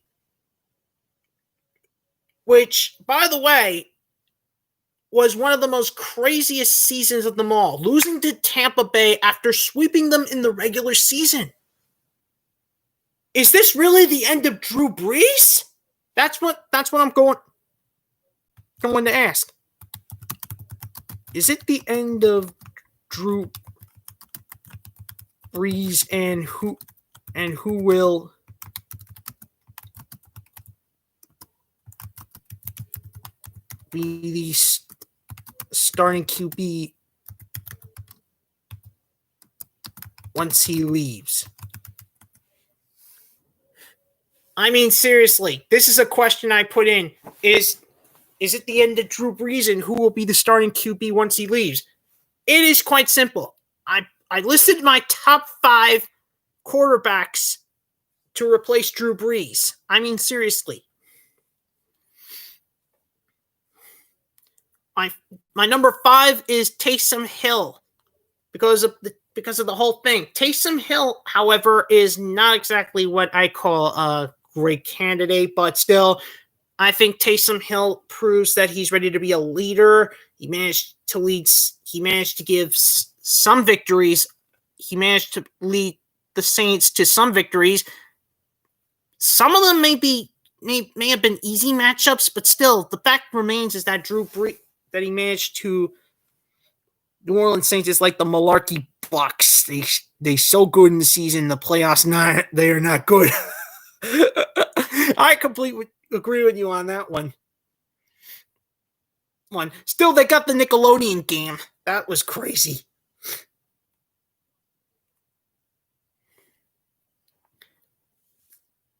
Speaker 1: was one of the most craziest seasons of them all, losing to Tampa Bay after sweeping them in the regular season. Is this really the end of Drew Brees? That's what I'm going to ask. Is it the end of Drew Brees and who will be the starting QB once he leaves? I mean, seriously, this is a question I put in. Is it the end of Drew Brees and who will be the starting QB once he leaves? It is quite simple. I listed my top 5 quarterbacks to replace Drew Brees. I mean, seriously. My number 5 is Taysom Hill because of the whole thing. Taysom Hill, however, is not exactly what I call a great candidate, but still, I think Taysom Hill proves that he's ready to be a leader. He managed to give some victories. He managed to lead the Saints to some victories. Some of them may have been easy matchups, but still, the fact remains is that that he managed to. New Orleans Saints is like the malarkey Bucks. They so good in the season, the playoffs they are not good. I completely agree with you on that one. Still, they got the Nickelodeon game. That was crazy.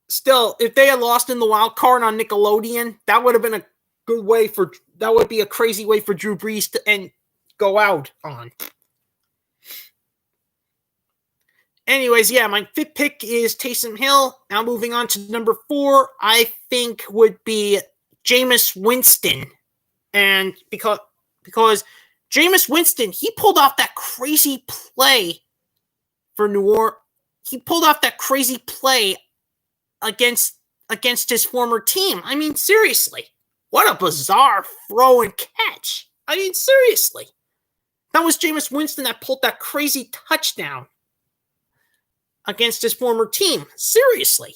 Speaker 1: Still, if they had lost in the wild card on Nickelodeon, that would have been a good way that would be a crazy way for Drew Brees to go out on. Anyways, yeah, my 5th pick is Taysom Hill. Now moving on to number 4, I think would be Jameis Winston. And because Jameis Winston, he pulled off that crazy play for New Orleans. He pulled off that crazy play against his former team. I mean, seriously. What a bizarre throw and catch. I mean, seriously. That was Jameis Winston that pulled that crazy touchdown against his former team. Seriously.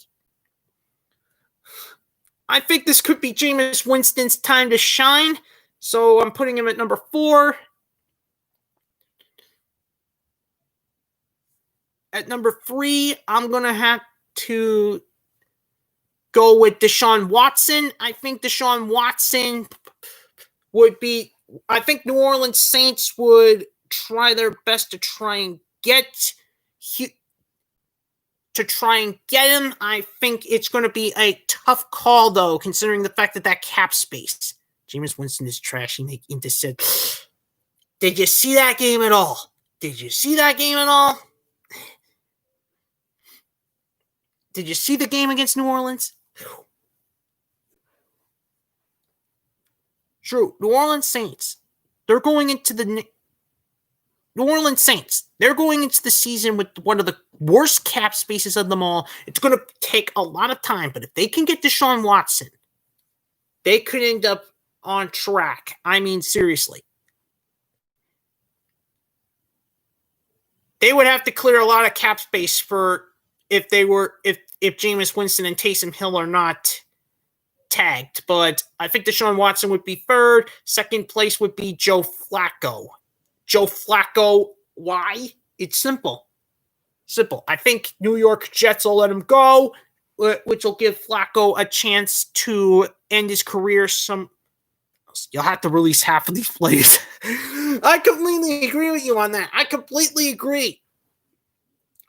Speaker 1: I think this could be Jameis Winston's time to shine, so I'm putting him at number 4. At number 3, I'm going to have to go with Desean Watson. I think Desean Watson would be... I think New Orleans Saints would try their best to try and get him. I think it's going to be a tough call, though, considering the fact that cap space. Jameis Winston is trashing the intercept. Did you see that game at all? Did you see the game against New Orleans? True. New Orleans Saints. They're going into the season with one of the worst cap spaces of them all. It's going to take a lot of time, but if they can get Desean Watson, they could end up on track. I mean, seriously. They would have to clear a lot of cap space if Jameis Winston and Taysom Hill are not tagged, but I think Desean Watson would be 3rd. 2nd place would be Joe Flacco. Joe Flacco, why? It's simple. I think New York Jets will let him go, which will give Flacco a chance to end his career. You'll have to release half of these players. I completely agree with you on that. I completely agree.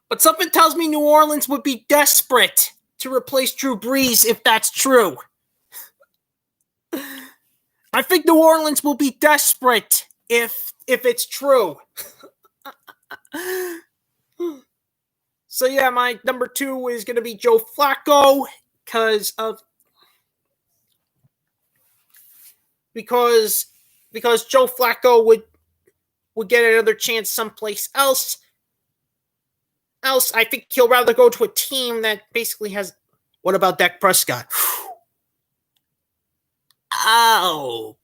Speaker 1: But something tells me New Orleans would be desperate to replace Drew Brees if that's true. I think New Orleans will be desperate if it's true. So yeah, my number 2 is going to be Joe Flacco because Joe Flacco would get another chance someplace else. I think he'll rather go to a team that basically has. What about Dak Prescott? Oh.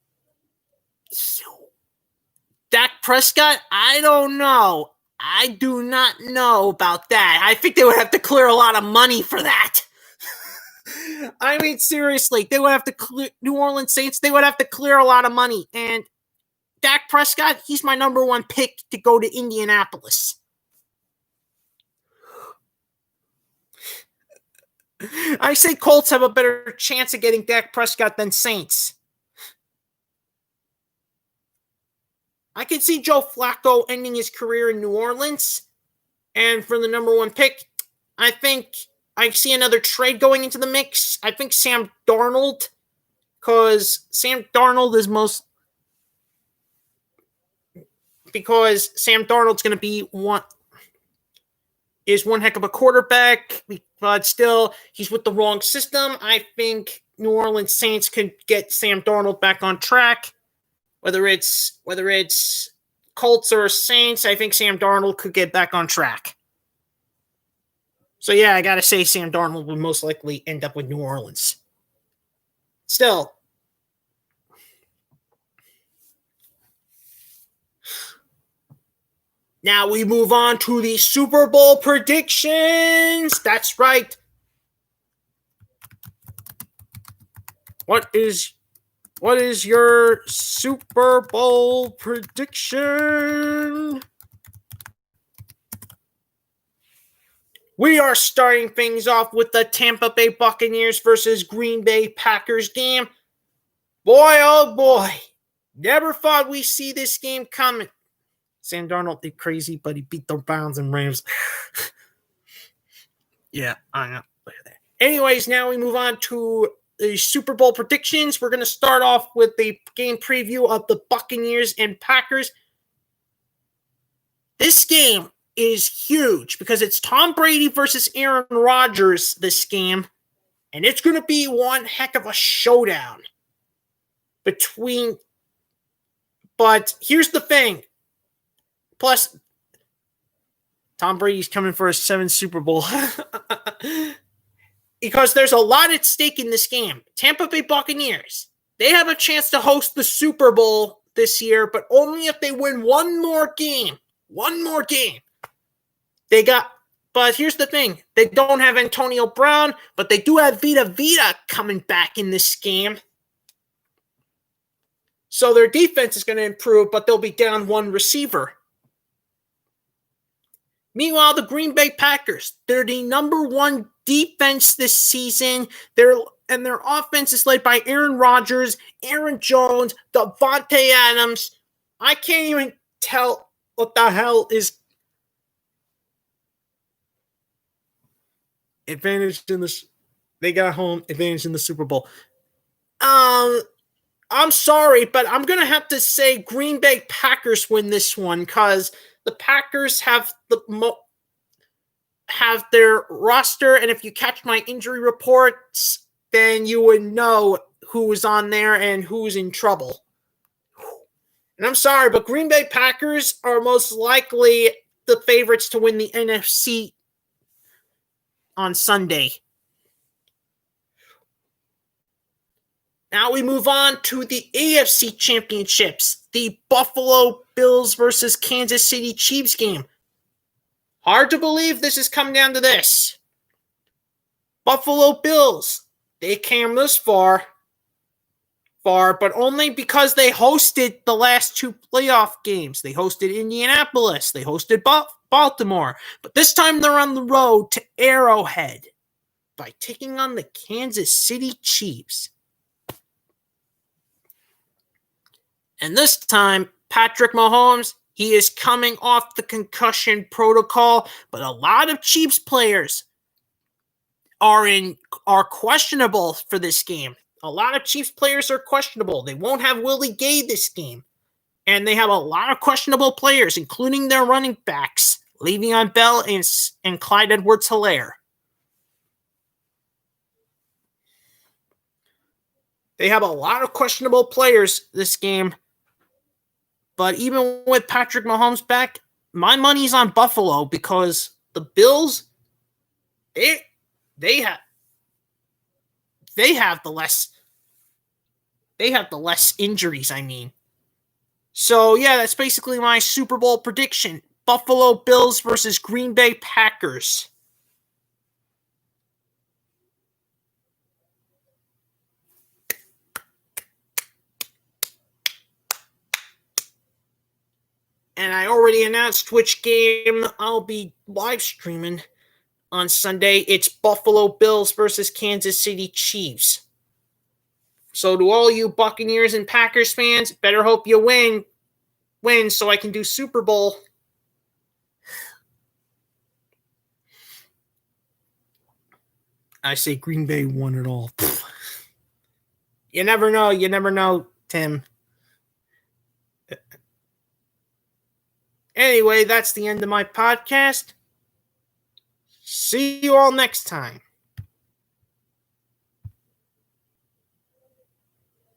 Speaker 1: Dak Prescott? I don't know. I do not know about that. I think they would have to clear a lot of money for that. I mean, seriously, they would have to clear New Orleans Saints. They would have to clear a lot of money. And Dak Prescott, he's my number 1 pick to go to Indianapolis. I say Colts have a better chance of getting Dak Prescott than Saints. I can see Joe Flacco ending his career in New Orleans And for the number one pick, I think I see another trade going into the mix. I think Sam Darnold, because Sam Darnold's going to be one heck of a quarterback, but still he's with the wrong system. I think New Orleans Saints could get Sam Darnold back on track. Whether it's Colts or Saints, I think Sam Darnold could get back on track. So yeah, I gotta say Sam Darnold would most likely end up with New Orleans. Still, now we move on to the Super Bowl predictions. That's right. What is your Super Bowl prediction? We are starting things off with the Tampa Bay Buccaneers versus Green Bay Packers game. Boy, oh boy. Never thought we'd see this game coming. Sam Darnold did crazy, but he beat the Browns and Rams. Yeah, I know. Look at that. Anyways, now we move on to the Super Bowl predictions. We're going to start off with the game preview of the Buccaneers and Packers. This game is huge because it's Tom Brady versus Aaron Rodgers this game, and it's going to be one heck of a showdown but here's the thing. Plus, Tom Brady's coming for his 7th Super Bowl. Because there's a lot at stake in this game. Tampa Bay Buccaneers, they have a chance to host the Super Bowl this year, but only if they win one more game. One more game. But here's the thing. They don't have Antonio Brown, but they do have Vita coming back in this game. So their defense is going to improve, but they'll be down one receiver. Meanwhile, the Green Bay Packers, they're the number one defense this season. Their offense is led by Aaron Rodgers, Aaron Jones, Davante Adams. I can't even tell what the hell is advantage in this. They got home advantage in the Super Bowl. I'm sorry, but I'm going to have to say Green Bay Packers win this one because the Packers have their roster, and if you catch my injury reports, then you would know who's on there and who's in trouble. And I'm sorry, but Green Bay Packers are most likely the favorites to win the NFC on Sunday. Now we move on to the AFC Championships, the Buffalo Bills versus Kansas City Chiefs game. Hard to believe this has come down to this. Buffalo Bills, they came this far, but only because they hosted the last 2 playoff games. They hosted Indianapolis, they hosted Baltimore, but this time they're on the road to Arrowhead by taking on the Kansas City Chiefs. And this time, Patrick Mahomes, he is coming off the concussion protocol, but a lot of Chiefs players are questionable for this game. A lot of Chiefs players are questionable. They won't have Willie Gay this game. And they have a lot of questionable players, including their running backs, Le'Veon Bell and Clyde Edwards-Helaire. They have a lot of questionable players this game. But even with Patrick Mahomes back, my money's on Buffalo because the Bills, they have the less injuries, I mean. So yeah, that's basically my Super Bowl prediction. Buffalo Bills versus Green Bay Packers. And I already announced which game I'll be live streaming on Sunday. It's Buffalo Bills versus Kansas City Chiefs. So to all you Buccaneers and Packers fans, better hope you win so I can do Super Bowl. I say Green Bay won it all. You never know, Tim. Anyway, that's the end of my podcast. See you all next time.